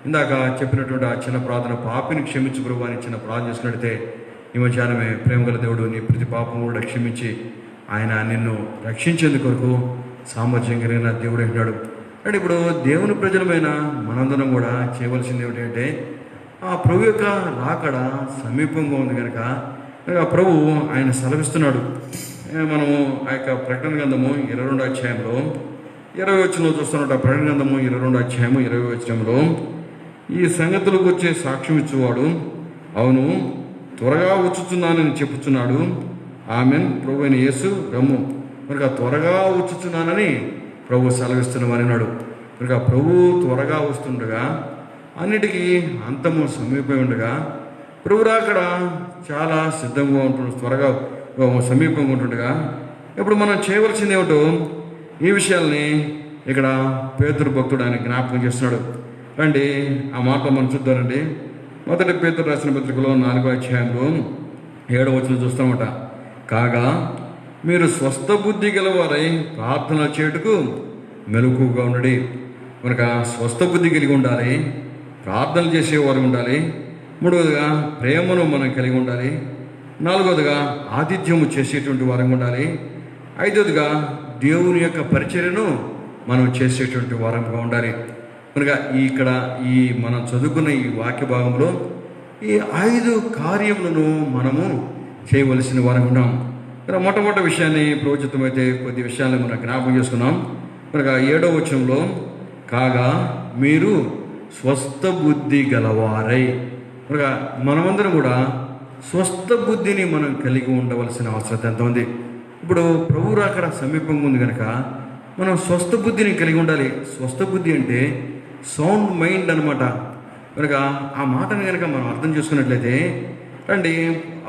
ఇందాక చెప్పినటువంటి ఆ చిన్న ప్రార్థన, పాపిని క్షమించు ప్రభువా అని చిన్న ప్రార్థన చేసుకున్నట్టయితే ఈ మధ్యాహ్నమే ప్రేమగల దేవుడు నీ ప్రతి పాపం కూడా క్షమించి ఆయన నిన్ను రక్షించేందుకు కొరకు సామర్థ్యం కలిగిన దేవుడు అంటున్నాడు. అంటే ఇప్పుడు దేవుని ప్రజలమైన మనందరం కూడా చేయవలసింది ఏమిటి అంటే ఆ ప్రభు యొక్క రాకడ సమీపంగా ఉంది కనుక ప్రభు ఆయన సెలవిస్తున్నాడు. మనము ఆ యొక్క ప్రకటన గ్రంథము 22వ అధ్యాయంలో 20వ వచనంలో చూస్తున్నట్టు, ప్రకటన గ్రంథము 22వ అధ్యాయము 20వ వచనంలో, ఈ సంగతులకు వచ్చే సాక్ష్యం ఇచ్చేవాడు అవును త్వరగా వచ్చుచున్నానని చెప్పుచున్నాడు. ఆమెన్, ప్రభు అయిన యేసు రమ్ము. కనుక త్వరగా వచ్చుచున్నానని ప్రభు సెలవిస్తున్నామని అన్నాడు. కనుక ప్రభు త్వరగా వస్తుండగా, అన్నిటికీ అంతము సమీపం ఉండగా, ప్రభు రాకడ చాలా సిద్ధంగా ఉంటుండ, త్వరగా సమీపంగా ఉంటుండగా, ఇప్పుడు మనం చేయవలసింది ఏమిటో ఈ విషయాల్ని ఇక్కడ పేతురు భక్తుడు ఆయన జ్ఞాపకం చేస్తున్నాడు. రండి ఆ మాట మనం చూద్దామండి. 1 పేతురు రాసిన పత్రికలో 4వ అధ్యాయంలో 7వ వచనం చూస్తామట. కాగా మీరు స్వస్థ బుద్ధి గలవారై ప్రార్థన చేయుటకు మెలకుగా ఉండండి. కనుక స్వస్థ బుద్ధి కలిగి ఉండాలి, ప్రార్థనలు చేసేవారు ఉండాలి. 3వదిగా ప్రేమను మనం కలిగి ఉండాలి. 4వదిగా ఆతిథ్యము చేసేటువంటి వారంగా ఉండాలి. 5వదిగా దేవుని యొక్క పరిచర్యను మనం చేసేటువంటి వారంగా ఉండాలి. కనుక ఇక్కడ ఈ మనం చదువుకున్న ఈ వాక్య భాగంలో ఈ 5 కార్యములను మనము చేయవలసిన వారంగా ఉన్నాం. ఇక్కడ మొట్టమొదటి విషయాన్ని ప్రోచితమైతే కొద్ది విషయాన్ని మనం జ్ఞాపకం చేసుకున్నాం. కనుక 7వ వచనంలో కాగా మీరు స్వస్థ బుద్ధి గలవారై, కనుక మనమందరం కూడా స్వస్థ బుద్ధిని మనం కలిగి ఉండవలసిన అవసరం ఎంత ఉంది. ఇప్పుడు ప్రభు రాకడ సమీపంగా ఉంది కనుక మనం స్వస్థ బుద్ధిని కలిగి ఉండాలి. స్వస్థ బుద్ధి అంటే సౌండ్ మైండ్ అనమాట. కనుక ఆ మాటను కనుక మనం అర్థం చేసుకున్నట్లయితే, రండి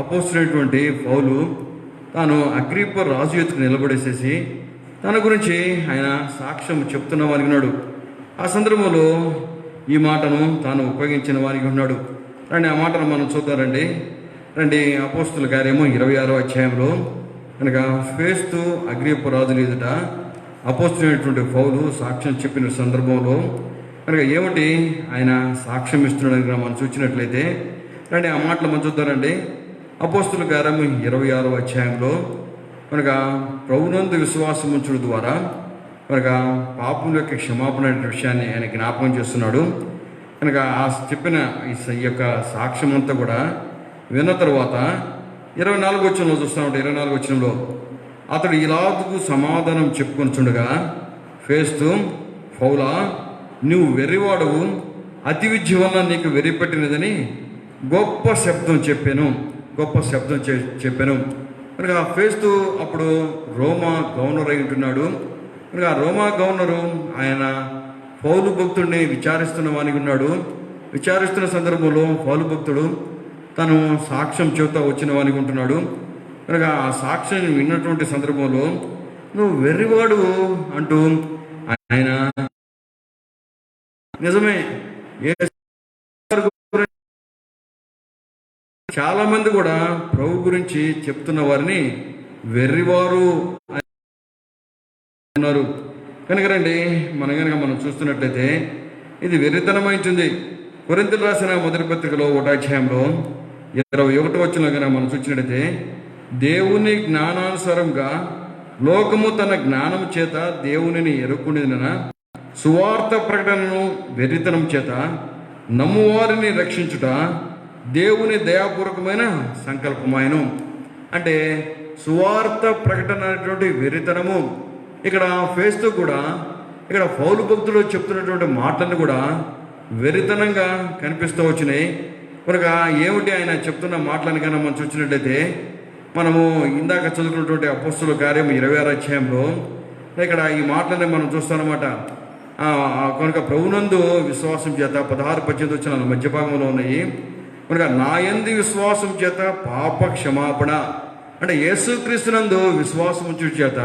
అపోస్తులైనటువంటి పౌలు తాను అగ్రిప్ప రాజు ఎత్తుకు నిలబడేసేసి తన గురించి ఆయన సాక్ష్యం చెప్తున్న వారికి ఉన్నాడు. ఆ సందర్భంలో ఈ మాటను తాను ఉపయోగించిన వారికి ఉన్నాడు. రండి ఆ మాటను మనం చూద్దారండి. రండి అపోస్తుల కార్యము 26వ అధ్యాయంలో కనుక ఫేస్తు అగ్రిప్ప రాజులు ఎదుట అపోస్తులైనటువంటి పౌలు సాక్ష్యం చెప్పిన సందర్భంలో కనుక ఏమిటి ఆయన సాక్ష్యం ఇస్తున్నాడని మనం చూసినట్లయితే రండి ఆ మాటలు మనం చూద్దారండి. అపోస్తుల కార్యము 26వ అధ్యాయంలో కనుక ప్రభునందు విశ్వాసం ఉంచడం ద్వారా కనుక పాపం యొక్క క్షమాపణ అనే విషయాన్ని ఆయన జ్ఞాపకం చేస్తున్నాడు. కనుక ఆ చెప్పిన ఈ యొక్క సాక్ష్యం అంతా కూడా విన్న తర్వాత 24వ వచనంలో చూస్తామంటే 24వ వచనంలో అతడు ఇలాగు సమాధానం చెప్పుకొనిచుండగా ఫేస్తు, పౌలా, నువ్వు వెర్రివాడవు, అతి విద్య వల్ల నీకు వెర్రిపెట్టినదని గొప్ప శబ్దం చెప్పాను. కనుక ఫేస్తు అప్పుడు రోమా గవర్నర్ అయి ఉంటున్నాడు. కనుక ఆ రోమా గవర్నరు ఆయన పౌలు భక్తుడిని విచారిస్తున్న వానికి ఉన్నాడు. విచారిస్తున్న సందర్భంలో పౌలు భక్తుడు తను సాక్ష్యం చెబుతా వచ్చిన వానికి ఉంటున్నాడు. కనుక ఆ సాక్ష్యం విన్నటువంటి సందర్భంలో నువ్వు వెర్రివాడు అంటూ ఆయన నిజమే. చాలా మంది కూడా ప్రభు గురించి చెప్తున్న వారిని వెర్రివారు ఉన్నారు. కనుక రండి, మనం చూస్తున్నట్లయితే ఇది వెర్రితనమైంటుంది. కొరింథీయులు రాసిన మొదటి పత్రికలో 1వ అధ్యాయంలో 21వ వచనంలో కనుక మనం చూసినట్లయితే, దేవుని జ్ఞానానుసారంగా లోకము తన జ్ఞానం చేత దేవునిని ఎరుక్కునేదన సువార్త ప్రకటనను వెర్రితనం చేత నమ్మువారిని రక్షించుట దేవుని దయాపూర్వకమైన సంకల్పమాయను. అంటే సువార్త ప్రకటన అనేటువంటి వెర్రితనము ఇక్కడ ఫేస్తు కూడా, ఇక్కడ పౌలు భక్తులు చెప్తున్నటువంటి మాటలను కూడా వెర్రితనంగా కనిపిస్తూ వచ్చినాయి. కనుక ఏమిటి ఆయన చెప్తున్న మాటలను కన్నా మనం చూసినట్లయితే, మనము ఇందాక చదువుకున్నటువంటి అపోస్తలుల కార్యం 26వ అధ్యాయంలో ఇక్కడ ఈ మాటలని మనం చూస్తామన్నమాట. కనుక ప్రభునందు విశ్వాసం చేత 16-18 వచనాల మధ్య భాగంలో ఉన్నాయి. కనుక నా యందు విశ్వాసం చేత పాప క్షమాపణ, అంటే యేసుక్రీస్తునందు విశ్వాసం ఉంచుట చేత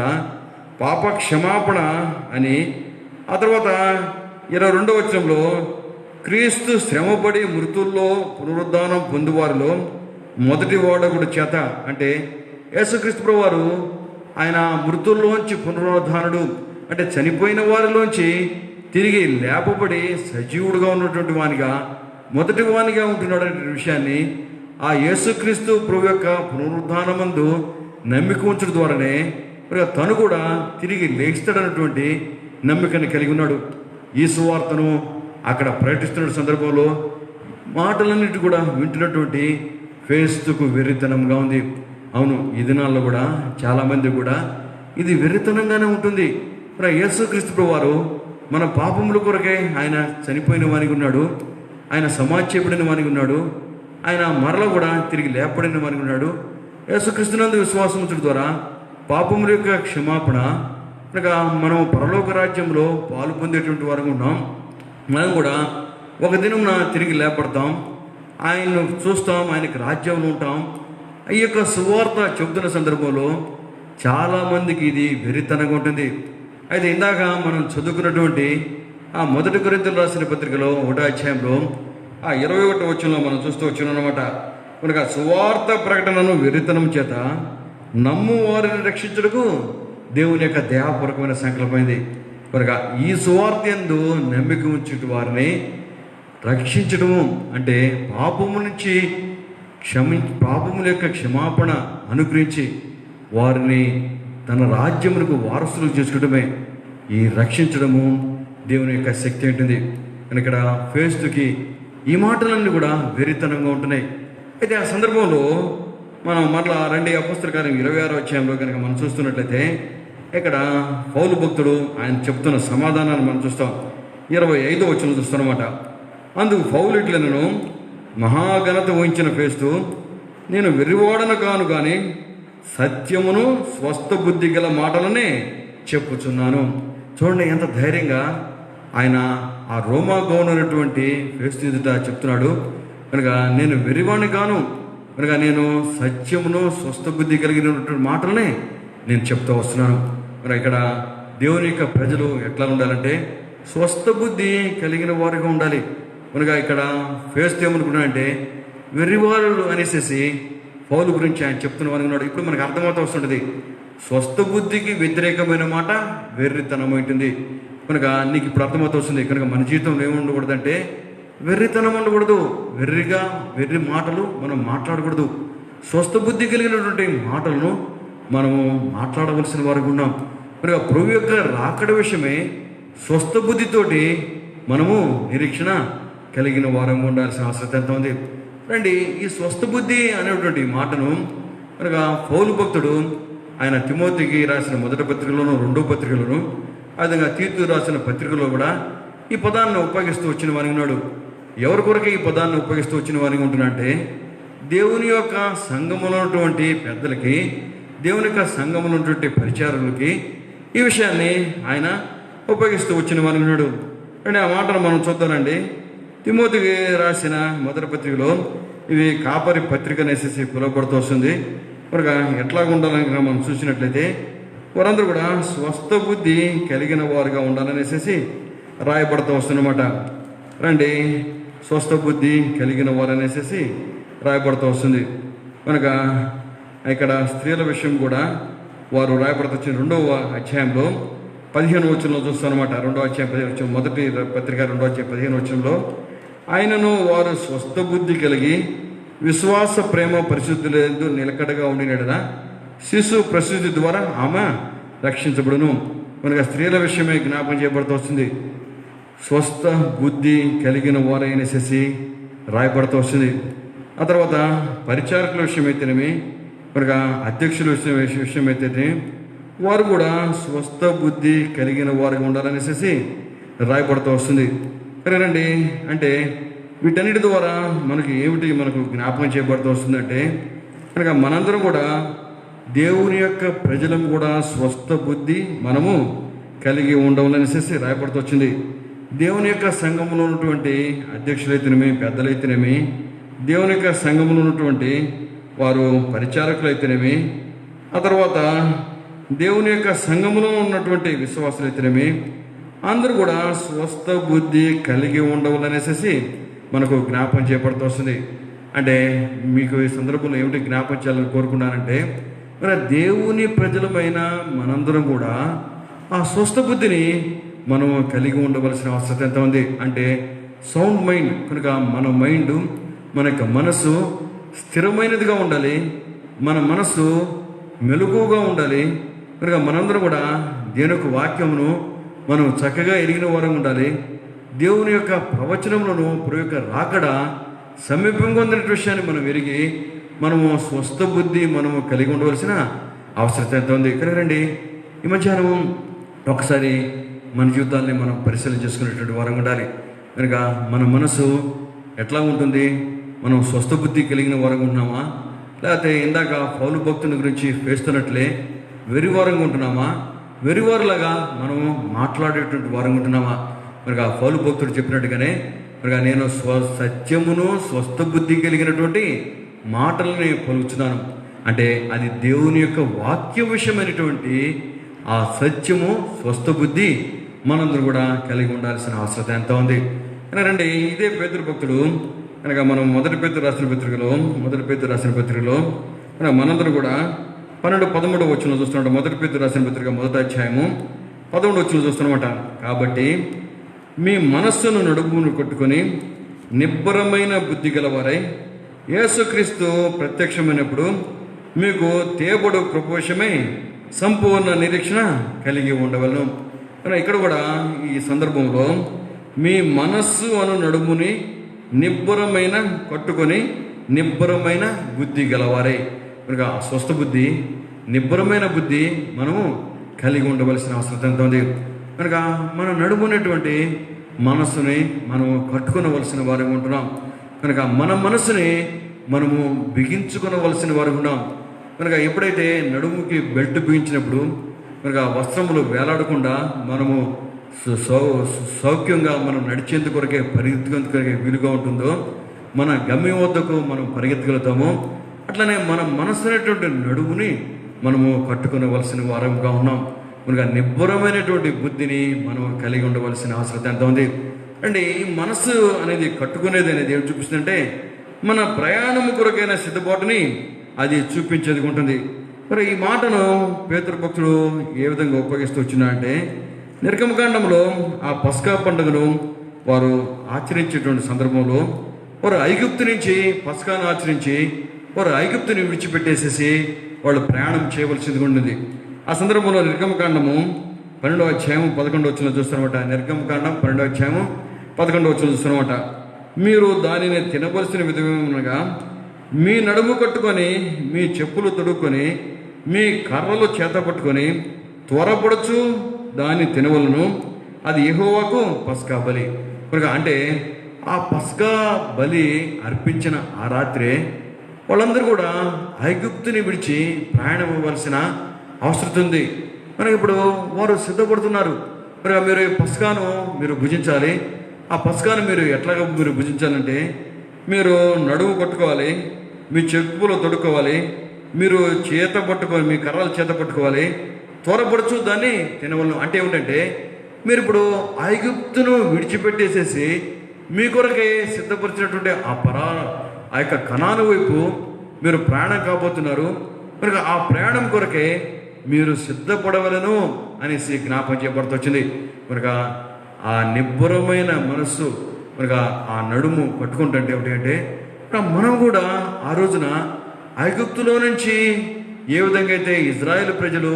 పాప క్షమాపణ అని. ఆ తర్వాత 22వ వచనంలో క్రీస్తు శ్రమపడి మృతుల్లో పునరుద్ధానం పొందువారిలో మొదటి వాడకుడు చేత, అంటే యేసుక్రీస్తు ప్రభు వారు ఆయన మృతుల్లోంచి పునరుద్ధానుడు, అంటే చనిపోయిన వారిలోంచి తిరిగి లేపబడి సజీవుడుగా ఉన్నటువంటి వానిగా మొదటి వానిగా ఉంటున్నాడు అనే విషయాన్ని ఆ యేసుక్రీస్తు ప్రభు యొక్క పునరుద్ధానమందు నమ్మిక ఉంచడం ద్వారానే తను కూడా తిరిగి లేస్తాడన్నటువంటి నమ్మికని కలిగి ఉన్నాడు. ఈ సువార్తను అక్కడ ప్రకటిస్తున్న సందర్భంలో మాటలన్నిటి కూడా వింటున్నటువంటి ఫేస్తుకు వెర్రితనంగా ఉంది. అవును, ఈ దినాల్లో కూడా చాలామంది కూడా ఇది వెర్రితనంగానే ఉంటుంది. యేసుక్రీస్తు ప్రభు వారు మన పాపముల కొరకే ఆయన చనిపోయిన వానికి ఉన్నాడు, ఆయన సమాధి చేయబడిన వానికి ఉన్నాడు, ఆయన మరల కూడా తిరిగి లేపబడిన వానికి ఉన్నాడు. యేసుక్రీస్తునందు విశ్వాసం ఉంచడం ద్వారా పాపముల యొక్క క్షమాపణ, అనగా మనం పరలోక రాజ్యంలో పాలు పొందేటువంటి వారు ఉన్నాం. మనం కూడా ఒక దినం తిరిగి లేపడతాం, ఆయన్ను చూస్తాం, ఆయనకి రాజ్యంలో ఉంటాం. ఈ యొక్క సువార్త చెబుతున్న సందర్భంలో చాలామందికి ఇది వెర్రితనంగా ఉంటుంది. అయితే ఇందాక మనం చదువుకున్నటువంటి ఆ మొదటి కొరింథీయులు రాసిన పత్రికలో 1వ అధ్యాయంలో 21వ వచనంలో మనం చూస్తూ వచ్చామన్నమాట. కనుక సువార్త ప్రకటనను వెర్రితనం చేత నమ్ము వారిని రక్షించుటకు దేవుని యొక్క దయాపూర్వకమైన సంకల్పమైంది. కనుక ఈ సువార్త యందు నమ్మిక ఉంచుట వారిని రక్షించడము అంటే పాపముల యొక్క క్షమాపణ అనుగ్రహించి వారిని తన రాజ్యమునకు వారసులు చేసుకోవడమే ఈ రక్షించడము దేవుని యొక్క శక్తి ఉంటుంది. ఇక్కడ ఫేస్తుకి ఈ మాటలన్నీ కూడా వెర్రితనంగా ఉంటున్నాయి. అయితే ఆ సందర్భంలో మనం మరలా రండి అపోస్తలుల కార్యం 26వ అధ్యాయంలో కనుక మనం చూస్తున్నట్లయితే ఇక్కడ పౌలు భక్తుడు ఆయన చెప్తున్న సమాధానాన్ని మనం చూస్తాం. 25వ వచనం చూస్తామన్నమాట. అందుకు పౌలు ఇట్లనను, మహాఘనత వహించిన ఫేస్తు, నేను వెర్రివాడను కాను కానీ సత్యమును స్వస్థ బుద్ధి గల మాటలనే చెప్పుచున్నాను. చూడండి ఎంత ధైర్యంగా ఆయన ఆ రోమా గవర్నర్ ఫేస్తు ఎదుట చెప్తున్నాడు. కనుక నేను వెర్రివాణ్ణి కాను, కనుక నేను సత్యమును స్వస్థ బుద్ధి కలిగినటువంటి మాటలనే నేను చెప్తూ వస్తున్నాను. మరి ఇక్కడ దేవుని యొక్క ప్రజలు ఎట్లా ఉండాలంటే స్వస్థ బుద్ధి కలిగిన వారిగా ఉండాలి. కనుక ఇక్కడ ఫేస్తు ఏమనుకున్నాడంటే వెర్రివారు అనేసి పౌలు గురించి ఆయన చెప్తున్న వారు ఉన్నాడు. ఇప్పుడు మనకు అర్థమవుతూ వస్తుంటుంది, స్వస్థ బుద్ధికి వ్యతిరేకమైన మాట వెర్రితనం ఉంటుంది. కనుక నీకు ఇప్పుడు అర్థమవుతూ వస్తుంది. కనుక మన జీవితంలో ఏమి ఉండకూడదంటే వెర్రితనం ఉండకూడదు, వెర్రి మాటలు మనం మాట్లాడకూడదు. స్వస్థ బుద్ధి కలిగినటువంటి మాటలను మనము మాట్లాడవలసిన వారికి ఉన్నాం. కనుక ప్రభు యొక్క రాకడ విషయమే స్వస్థ బుద్ధితోటి మనము నిరీక్షణ కలిగిన వారంగా ఉండాల్సిన అవసరం ఎంత ఉంది. రండి, ఈ స్వస్థ బుద్ధి అనేటువంటి మాటను కనుక పౌలు భక్తుడు ఆయన తిమోతికి రాసిన మొదటి పత్రికలోను, రెండో పత్రికలోను, అదేవిధంగా తీతు రాసిన పత్రికలో కూడా ఈ పదాన్ని ఉపయోగిస్తూ వచ్చిన వారికి ఉన్నాడు. ఎవరి కొరకే ఈ పదాన్ని ఉపయోగిస్తూ వచ్చిన వారికి ఉంటున్నంటే, దేవుని యొక్క సంఘములో ఉన్నటువంటి పెద్దలకి, దేవుని యొక్క సంఘములో ఉన్నటువంటి పరిచారులకి ఈ విషయాన్ని ఆయన ఉపయోగిస్తూ వచ్చిన వారికి ఉన్నాడు. అంటే ఆ మాటను మనం చూద్దామండి. తిమోతికి రాసిన మొదటి పత్రికలో ఇవి కాపరి పత్రిక అనేసి పిలువబడుతూ వస్తుంది. కనుక ఎట్లా ఉండాలని మనం చూసినట్లయితే వారందరూ కూడా స్వస్థ బుద్ధి కలిగిన వారుగా ఉండాలనేసి రాయబడుతూ వస్తుందన్నమాట. రండి, స్వస్థ బుద్ధి కలిగిన వారు అనేసి రాయబడుతూ వస్తుంది. కనుక ఇక్కడ స్త్రీల విషయం కూడా వారు రాయబడుతూ వచ్చిన 2వ అధ్యాయంలో 15వ వచనంలో చూస్తానమాట. 2వ అధ్యాయం 15వ వచనం, మొదటి పత్రిక 2వ అధ్యాయం 15వ వచనంలో, ఆయనను వారు స్వస్థ బుద్ధి కలిగి విశ్వాస ప్రేమ పరిశుద్ధులందు నిలకడగా ఉండినడన శిశు ప్రసూతి ద్వారా ఆమె రక్షించబడును. మనకు స్త్రీల విషయమే జ్ఞాపకం చేయబడుతూ వస్తుంది. స్వస్థ బుద్ధి కలిగిన వారైనసేసి రాయబడుతూ వస్తుంది. ఆ తర్వాత పరిచారకుల విషయం అయితేనేమి, మనకు అధ్యక్షుల విషయం అయితే వారు కూడా స్వస్థ బుద్ధి కలిగిన వారుగా ఉండాలనేసి రాయబడుతూ వస్తుంది. సరేనండి, అంటే వీటన్నిటి ద్వారా మనకు జ్ఞాపకం చేయబడుతూ వస్తుందంటే, కనుక మనందరం కూడా దేవుని యొక్క ప్రజలం కూడా స్వస్థ బుద్ధి మనము కలిగి ఉండవాలనేసి రాయబడుతూ వచ్చింది. దేవుని యొక్క సంఘంలో ఉన్నటువంటి అధ్యక్షులైతేనేమి, పెద్దలైతేనేమి, దేవుని యొక్క సంఘంలో ఉన్నటువంటి వారు పరిచారకులైతేనేమి, ఆ తర్వాత దేవుని యొక్క సంఘంలో ఉన్నటువంటి విశ్వాసులైతేనేమి, అందరూ కూడా స్వస్థ బుద్ధి కలిగి ఉండవాలనేసి మనకు జ్ఞాపకం చేయబడుతూ వస్తుంది. అంటే మీకు ఈ సందర్భంలో ఏమిటి జ్ఞాపకం చేయాలని కోరుకున్నానంటే, మరి దేవుని ప్రజలమైన మనందరం కూడా ఆ స్వస్థ బుద్ధిని మనము కలిగి ఉండవలసిన అవసరం ఎంత ఉంది అంటే, సౌండ్ మైండ్. కనుక మన మైండ్, మన యొక్క మనసు స్థిరమైనదిగా ఉండాలి, మన మనసు మెలకుగా ఉండాలి. కనుక మనందరం కూడా దేవుని యొక్క వాక్యమును మనం చక్కగా ఎరిగిన వారం ఉండాలి. దేవుని యొక్క ప్రవచనములను యొక్క రాకడ సమీపంగా ఉందనే విషయాన్ని మనం ఎరిగి మనము స్వస్థ బుద్ధి మనము కలిగి ఉండవలసిన అవసరం ఎంత ఉంది. కనుకండి, ఈ మధ్యాహ్నం ఒకసారి మన జీవితాన్ని మనం పరిశీలన చేసుకునేటువంటి వారం ఉండాలి. కనుక మన మనసు ఎట్లా ఉంటుంది? మనం స్వస్థ బుద్ధి కలిగిన వారంగా ఉంటున్నామా, లేకపోతే ఇందాక పౌలు భక్తుని గురించి పేస్తున్నట్లే వెరివారంగా ఉంటున్నామా, వెరివారులాగా మనము మాట్లాడేటువంటి వారంగా ఉంటున్నామా? మరి ఆ పౌలు భక్తుడు చెప్పినట్టుగానే మరి నేను సత్యమును స్వస్థ బుద్ధి కలిగినటువంటి మాటలని పలుకుతున్నాను. అంటే అది దేవుని యొక్క వాక్య విషయమైనటువంటి ఆ సత్యము, స్వస్థ బుద్ధి మనందరూ కూడా కలిగి ఉండాల్సిన అవసరం ఎంత ఉంది. రండి, ఇదే పేతురు భక్తుడు కనుక మనం మొదటి పేతురు రాసిన పత్రికలో మనందరూ కూడా 12-13 వచనంలో చూస్తున్నాడు. మొదటి పేతురు రాసిన పత్రిక 1వ అధ్యాయము 11వ వచనంలో చూస్తున్నమాట. కాబట్టి మీ మనస్సును నడుమును కొట్టుకొని నిబ్బరమైన బుద్ధి గలవారై యేసుక్రీస్తు ప్రత్యక్షమైనప్పుడు మీకు తేబడు కృపవశమై సంపూర్ణ నిరీక్షణ కలిగి ఉండవలను. ఇక్కడ కూడా ఈ సందర్భంలో మీ మనస్సు అను నడుముని నిబ్బరమైన కట్టుకొని నిబ్బరమైన బుద్ధి గలవారై, కనుక స్వస్థ బుద్ధి, నిబ్బరమైన బుద్ధి మనము కలిగి ఉండవలసిన అవసరం ఎంత ఉంది. కనుక మన నడుమునేటువంటి మనస్సుని మనము కట్టుకునవలసిన వారు ఉంటున్నాం. కనుక మన మనస్సుని మనము బిగించుకునవలసిన వారు ఉన్నాం. కనుక ఎప్పుడైతే నడుముకి బెల్ట్ బిగించినప్పుడు కనుక వస్త్రములు వేలాడకుండా మనము సౌఖ్యంగా మనం నడిచేందుకు కొరకే, పరిగెత్తుకేందుకు కొరకే వీలుగా ఉంటుందో, మన గమ్యం వద్దకు మనం పరిగెత్తగలుగుతాము. అట్లనే మన మనస్సు అనేటువంటి నడుముని మనము కట్టుకునవలసిన వారంగా ఉన్నాం. కనుక నిబ్బరమైనటువంటి బుద్ధిని మనం కలిగి ఉండవలసిన అవసరం ఎంత ఉంది. అంటే ఈ మనస్సు అనేది కట్టుకునేది అనేది ఏం చూపిస్తుందంటే, మన ప్రయాణము కొరకైన సిద్ధపాటుని అది చూపించేది ఉంటుంది. మరి ఈ మాటను పేతురు భక్తుడు ఏ విధంగా ఉపయోగిస్తూ వచ్చినా అంటే, నిర్గమకాండంలో ఆ పస్కా పండుగను వారు ఆచరించేటువంటి సందర్భంలో వారు ఐగుప్తు నుంచి పస్కాను ఆచరించి వారు ఐగుప్తుని విడిచిపెట్టేసేసి వాళ్ళు ప్రయాణం చేయవలసింది ఉంటుంది. ఆ సందర్భంలో నిర్గమకాండము 12వ అధ్యాయం 11వ వచనం చూస్తున్నమాట. నిర్గమకాండం 12వ అధ్యాయం 11వ వచనం చూస్తున్నమాట. మీరు దానిని తినవలసిన విధమనగా మీ నడుము కట్టుకొని మీ చెప్పులు తొడుక్కొని మీ కర్రలు చేత పట్టుకొని త్వరపడుచు దాన్ని తినవలను, అది యెహోవాకు పస్కా బలి. అంటే ఆ పస్కా బలి అర్పించిన ఆ రాత్రే వాళ్ళందరూ కూడా ఐగుప్తుని విడిచి ప్రయాణం అవ్వాల్సిన అవసరం ఉంది. మనకి ఇప్పుడు వారు సిద్ధపడుతున్నారు. మీరు ఈ పస్కాను మీరు భుజించాలి. ఆ పస్కాను మీరు ఎట్లాగా మీరు భుజించాలంటే, మీరు నడుము కొట్టుకోవాలి, మీ చెప్పులు తొడుక్కోవాలి, మీరు చేత పట్టుకోవాలి, మీ కర్రలు చేత పట్టుకోవాలి, త్వరపడుచు దాన్ని తినవలను. అంటే ఏమిటంటే, మీరు ఇప్పుడు ఐగుప్తును విడిచిపెట్టేసేసి మీ కొరకే సిద్ధపరిచినటువంటి ఆ యొక్క కనాను వైపు మీరు ప్రయాణం కాబోతున్నారు. మరి ఆ ప్రయాణం కొరకే మీరు సిద్ధపడవలను అనేసి జ్ఞాపకం చేయబడుతొచ్చింది. మరి ఆ నిబ్బరమైన మనస్సు, మరి ఆ నడుము కట్టుకుంటుంటే ఏమిటంటే, మనం కూడా ఆ రోజున ఐగుప్తులో నుంచి ఏ విధంగా అయితే ఇజ్రాయేల్ ప్రజలు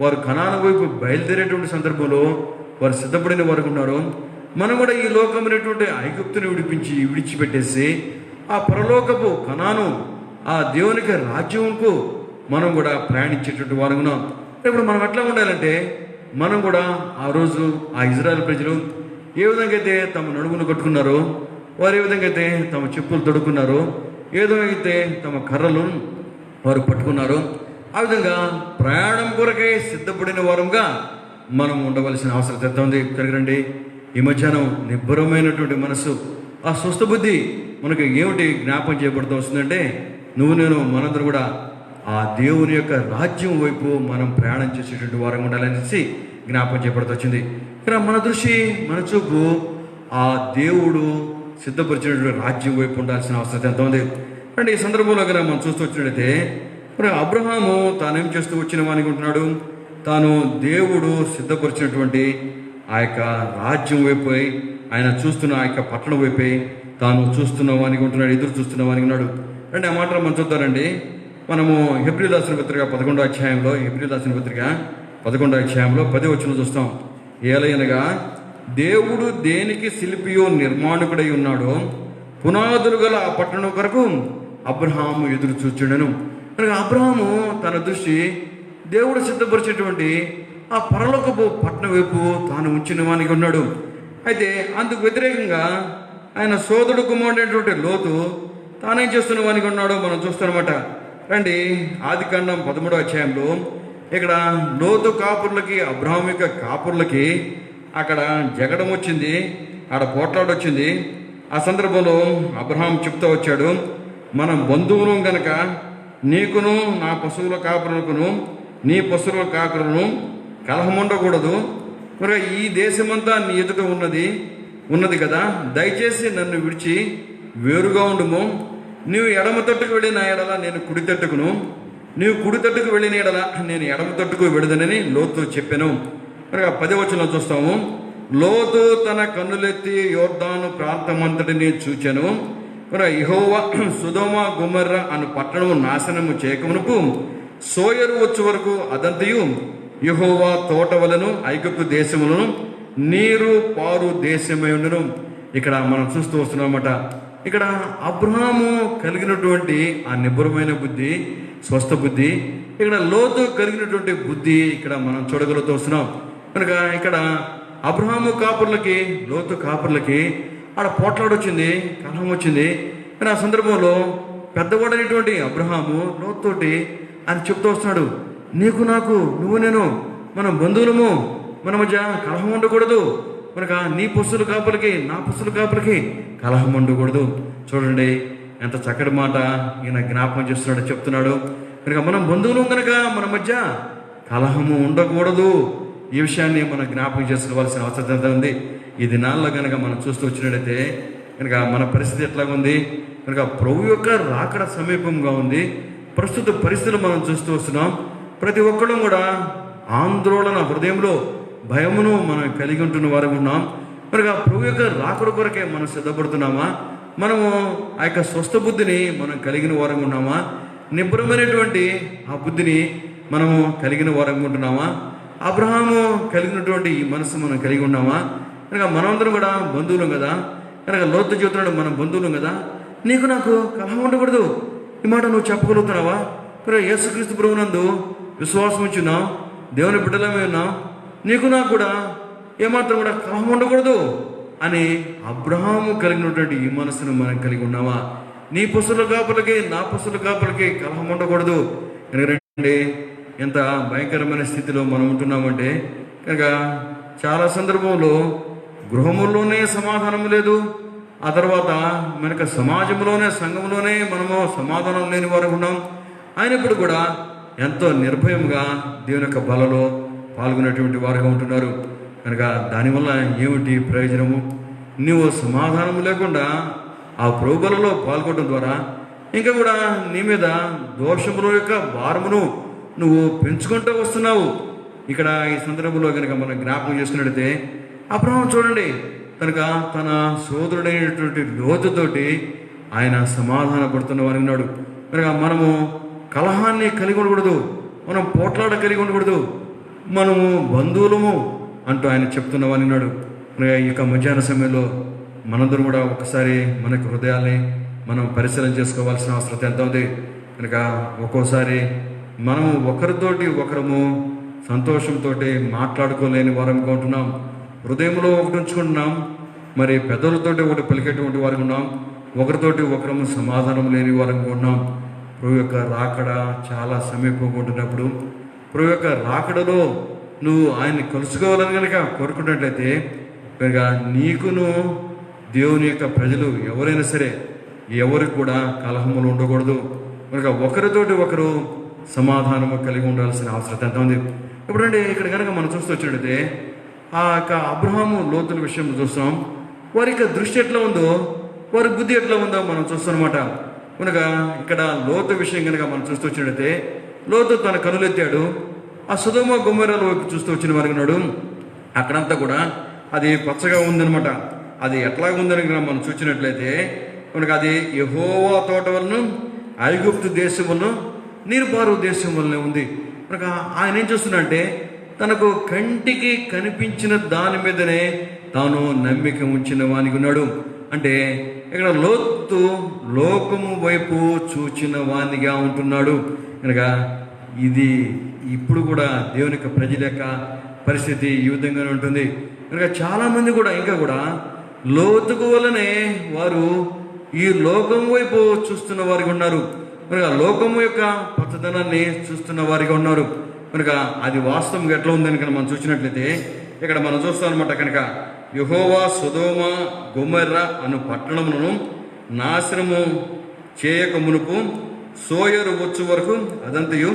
వారు కనాను వైపు బయలుదేరేటువంటి సందర్భంలో వారు సిద్ధపడిన వారు ఉన్నారు, మనం కూడా ఈ లోకమైనటువంటి ఐగుప్తుని విడిచిపెట్టేసి ఆ పరలోకపు కనాను, ఆ దేవునికి రాజ్యంకు మనం కూడా ప్రయాణించేటువంటి వారు ఉన్నాం. ఇప్పుడు మనం ఎట్లా ఉండాలంటే, మనం కూడా ఆ రోజు ఆ ఇజ్రాయేల్ ప్రజలు ఏ విధంగా అయితే తమ నడుమును కట్టుకున్నారో, వారు ఏ విధంగా అయితే తమ చెప్పులు తొడుక్కున్నారో, ఏ విధంగా అయితే తమ కర్రలు వారు పట్టుకున్నారో, ఆ విధంగా ప్రయాణం కొరకే సిద్ధపడిన వారంగా మనం ఉండవలసిన అవసరం ఉంది. కనుగరండి, ఈ మధ్యాహ్నం నిబ్బరమైనటువంటి మనసు, ఆ స్వస్థ బుద్ధి మనకు ఏమిటి జ్ఞాపకం చేయబడుతూ వస్తుందంటే, నేను మనందరూ కూడా ఆ దేవుని యొక్క రాజ్యం వైపు మనం ప్రయాణం చేసేటువంటి వారంగా ఉండాలనేసి జ్ఞాపకం చేయబడుతూ వచ్చింది. ఇక్కడ మన దృష్టి, మన చూపు ఆ దేవుడు సిద్ధపరిచినటువంటి రాజ్యం వైపు ఉండాల్సిన అవసరం ఎంత ఉంది. అంటే ఈ సందర్భంలో కనుక మనం చూస్తూ వచ్చినట్టయితే, మరి అబ్రహాము తానేం చేస్తూ వచ్చిన వానికి ఉంటున్నాడు, తాను దేవుడు సిద్ధపరిచినటువంటి ఆ యొక్క రాజ్యం వైపు ఆయన చూస్తున్న ఆ యొక్క పట్టణం వైపు తాను చూస్తున్న వానికి ఉంటున్నాడు, ఎదురు చూస్తున్న వానికి ఉన్నాడు. అంటే ఆ మాటలు మనం చూద్దారండి. మనము హెబ్రీయుల రాసిన పత్రిక 11వ అధ్యాయంలో, హెబ్రీయుల రాసిన పత్రిక 11వ అధ్యాయంలో 10వ వచనం చూస్తాం. ఏలయనగా దేవుడు దేనికి శిల్పియో నిర్మాణకుడై ఉన్నాడో, పునాదులు గల ఆ పట్టణం కొరకు అబ్రహాము ఎదురు చూచుండెను. కనుక అబ్రహాము తన దృష్టి దేవుడు సిద్ధపరిచేటువంటి ఆ పరలోకపు పట్టణం వైపు తాను ఉంచిన వానికి ఉన్నాడు. అయితే అందుకు వ్యతిరేకంగా ఆయన సోదరుడు కుమారుడైనటువంటి లోతు తానేం చేస్తున్న వానికి ఉన్నాడో మనం చూస్తామన్నమాట. రండి, ఆదికాండం 13వ అధ్యాయంలో ఇక్కడ లోతు కాపుర్లకి, అబ్రహాం యొక్క కాపుర్లకి అక్కడ జగడం వచ్చింది, ఆడ పోట్లాడొచ్చింది. ఆ సందర్భంలో అబ్రహాం చెప్తూ వచ్చాడు, మనం బంధువులు గనక నీకును నా పశువుల కాపురులకును నీ పశువుల కాపురులను కలహం ఉండకూడదు. మరి ఈ దేశమంతా నీ ఎదుట ఉన్నది కదా, దయచేసి నన్ను విడిచి వేరుగా ఉండుము. నీవు ఎడమ తట్టుకు వెళ్ళిన ఎడల నేను కుడి తట్టుకును, నీవు కుడి తట్టుకు వెళ్ళిన ఎడల నేను ఎడమ తట్టుకు వెళదనని లోతు చెప్పాను. మరి 10వ వచనంలో చూస్తాము, లోతు తన కన్నులెత్తి యోర్దాను ప్రాంతమంతటిని చూచెను. మరి యెహోవా సొదొమ గొమొర్రా అను పట్టణము నాశనము చేయకమునుపు సోయరు వచ్చు వరకు అదంతయు యెహోవా తోట వలను ఐగుప్తు దేశములను నీరు పారు దేశమై ఉండను. ఇక్కడ మనం చూస్తూ వస్తున్నామన్నమాట. ఇక్కడ అబ్రహాము కలిగినటువంటి ఆ నిబ్బరమైన బుద్ధి, స్వస్థ బుద్ధి, ఇక్కడ లోతు కలిగినటువంటి బుద్ధి ఇక్కడ మనం చూడగలుగుతూ వస్తున్నాం. కనుక ఇక్కడ అబ్రహాము కాపుర్లకి, లోతు కాపుర్లకి ఆడ పోట్లాడొచ్చింది, కలహం వచ్చింది. కానీ ఆ సందర్భంలో పెద్దవాడైనటువంటి అబ్రహాము లోతుతోటి ఆయన చెప్తూ వస్తున్నాడు, నీకు నాకు, నువ్వు నేను, మనం బంధువులము, మన మధ్య కలహం ఉండకూడదు. కనుక నీ పశువుల కాపులకి నా పశువుల కాపులకి కలహం ఉండకూడదు. చూడండి ఎంత చక్కటి మాట ఈయన జ్ఞాపకం చేస్తున్నాడు, చెప్తున్నాడు. కనుక మనం బంధువులు కనుక మన మధ్య కలహము ఉండకూడదు. ఈ విషయాన్ని మనం జ్ఞాపకం చేసుకోవాల్సిన అవసరం ఉంది. ఈ దినాల్లో కనుక మనం చూస్తూ వచ్చినట్టయితే కనుక మన పరిస్థితి ఎట్లాగుంది, కనుక ప్రభు యొక్క రాకడ సమీపంగా ఉంది. ప్రస్తుత పరిస్థితులు మనం చూస్తూ వస్తున్నాం. ప్రతి ఒక్కడం కూడా ఆందోళన, హృదయంలో భయమును మనం కలిగి ఉంటున్న వారు ఉన్నాం. కనుక ప్రభు యొక్క రాకడ కొరకే మనం సిద్ధపడుతున్నామా? మనము ఆ యొక్క స్వస్థ బుద్ధిని మనం కలిగిన వారంగా ఉన్నామా? నిబ్బరమైనటువంటి ఆ బుద్ధిని మనము కలిగిన వారంగా ఉంటున్నామా? అబ్రహాము కలిగినటువంటి ఈ మనసు మనం కలిగి ఉన్నామా? కనుక మనమందరం కూడా బంధువులం కదా. కనుక లోతు చెబుతున్నాడు, మనం బంధువులం కదా, నీకు నాకు కలహం ఉండకూడదు. ఈ మాట నువ్వు చెప్పగలుగుతున్నావా? కనుక యేసుక్రీస్తు ప్రభువునందు విశ్వాసం ఉంచున్నాం, దేవుని బిడ్డలమే ఉన్నాం, నీకు నాకు కూడా ఏమాత్రం కూడా కలహం ఉండకూడదు అని అబ్రహాము కలిగినటువంటి ఈ మనసును మనం కలిగి ఉన్నామా? నీ పశువుల కాపులకి నా పశువుల కాపులకి కలహం ఉండకూడదు. ఎందుకంటే ఎంత భయంకరమైన స్థితిలో మనం ఉంటున్నామంటే కనుక చాలా సందర్భంలో గృహముల్లోనే సమాధానం లేదు, ఆ తర్వాత మనకు సమాజంలోనే సంఘంలోనే మనము సమాధానం లేని వారు ఉన్నాం. అయినప్పుడు కూడా ఎంతో నిర్భయంగా దేవుని యొక్క బలలో పాల్గొనేటువంటి వారుగా ఉంటున్నారు. కనుక దానివల్ల ఏమిటి ప్రయోజనము? నువ్వు సమాధానం లేకుండా ఆ ప్రభుబలలో పాల్గొనడం ద్వారా ఇంకా కూడా నీ మీద దోషముల యొక్క భారమును నువ్వు పెంచుకుంటూ వస్తున్నావు. ఇక్కడ ఈ సందర్భంలో కనుక మనం జ్ఞాపకం చేసుకున్నట్లయితే అబ్రహాము చూడండి, కనుక తన సోదరుడైనటువంటి లోతుతోటి ఆయన సమాధాన పడుతున్న వారు ఉన్నాడు. కనుక మనము కలహాన్ని కలిగి ఉండకూడదు, మనం పోట్లాడ కలిగి ఉండకూడదు, మనము బంధువులము అంటూ ఆయన చెప్తున్న వారు ఉన్నాడు. ఇక మధ్యాహ్న సమయంలో మనందరం కూడా ఒకసారి మనకు హృదయాల్ని మనం పరిశీలన చేసుకోవాల్సిన అవసరం ఎంత ఉంది. కనుక ఒక్కోసారి మనము ఒకరితోటి ఒకరము సంతోషంతో మాట్లాడుకోలేని వారంగా ఉంటున్నాం. హృదయంలో ఒకటి ఉంచుకుంటున్నాం, మరి పెద్దలతోటి ఒకటి పలికేటువంటి వారికి ఉన్నాం, ఒకరితోటి ఒకరము సమాధానం లేని వారంగా ఉన్నాం. ప్రభు యొక్క రాకడ చాలా సమీపంగా ఉంటున్నప్పుడు ప్రభు యొక్క రాకడలో నువ్వు ఆయన్ని కలుసుకోవాలని కనుక కోరుకున్నట్లయితే కనుక నీకును దేవుని యొక్క ప్రజలు ఎవరైనా సరే ఎవరికి కూడా కలహములు ఉండకూడదు. కనుక ఒకరితోటి ఒకరు సమాధానము కలిగి ఉండాల్సిన అవసరం ఎంత ఉంది. ఇప్పుడంటే ఇక్కడ కనుక మనం చూస్తూ వచ్చినట్లయితే ఆ యొక్క అబ్రహాము లోతుల విషయం చూస్తాం. వారి యొక్క దృష్టి ఎట్లా ఉందో, వారి బుద్ధి ఎట్లా ఉందో మనం చూస్తాం అనమాట. కనుక ఇక్కడ లోతు విషయం కనుక మనం చూస్తూ వచ్చినట్లయితే లోతు తన కనులెత్తాడు, ఆ సొదొమ గొమొర్రాల వైపు చూస్తూ వచ్చిన వారికి ఉన్నాడు. అక్కడంతా కూడా అది పచ్చగా ఉందనమాట. అది ఎట్లాగా ఉందని మనం చూసినట్లయితే కనుక అది యెహోవా తోట వలన ఐగుప్తు దేశం వలన నీరుపారు దేశం వలనే ఉంది. కనుక ఆయన ఏం చేస్తున్నాడంటే తనకు కంటికి కనిపించిన దాని మీదనే తాను నమ్మిక ఉంచిన వానికి ఉన్నాడు. అంటే ఇక్కడ లోతు లోకము వైపు చూచిన వానిగా ఉంటున్నాడు. కనుక ఇది ఇప్పుడు కూడా దేవుని యొక్క ప్రజల యొక్క పరిస్థితి ఈ విధంగానే ఉంటుంది. కనుక చాలామంది కూడా ఇంకా కూడా లోతుకు వలనే వారు ఈ లోకం వైపు చూస్తున్న వారిగా ఉన్నారు. కనుక లోకము యొక్క పచ్చదనాన్ని చూస్తున్న వారిగా ఉన్నారు. కనుక అది వాస్తవంగా ఎట్లా ఉందని కనుక మనం చూసినట్లయితే ఇక్కడ మనం చూస్తాం అనమాట. కనుక యెహోవా సొదొమ గొమొర్రా అను పట్టణములను నాశనము చేయక మునుపు సోయరు వచ్చు వరకు అదంతయు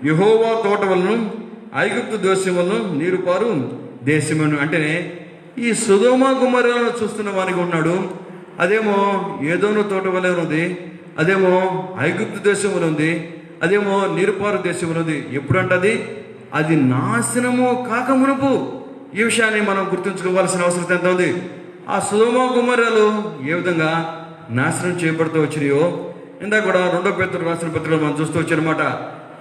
యెహోవా తోట వలన ఐగుప్తు దేశం వలన నీరుపారు దేశమును. అంటే ఈ సొదొమ గొమొర్రాలను చూస్తున్న వానికి ఉన్నాడు. అదేమో ఏదోనో తోట వలె ఉంది, అదేమో ఐగుప్తు దేశంలో ఉంది, అదేమో నీరుపారు దేశంలో ఉంది. ఎప్పుడంటది అది నాశనము కాక మునుపు. ఈ విషయాన్ని మనం గుర్తుంచుకోవాల్సిన అవసరం ఎంత ఉంది. ఆ సొదొమ గొమొర్రాలు ఏ విధంగా నాశనం చేయబడుతూ వచ్చినాయో ఇందాక కూడా 2 పేతురు రాసిన పత్రికలో మనం చూస్తూ వచ్చారనమాట.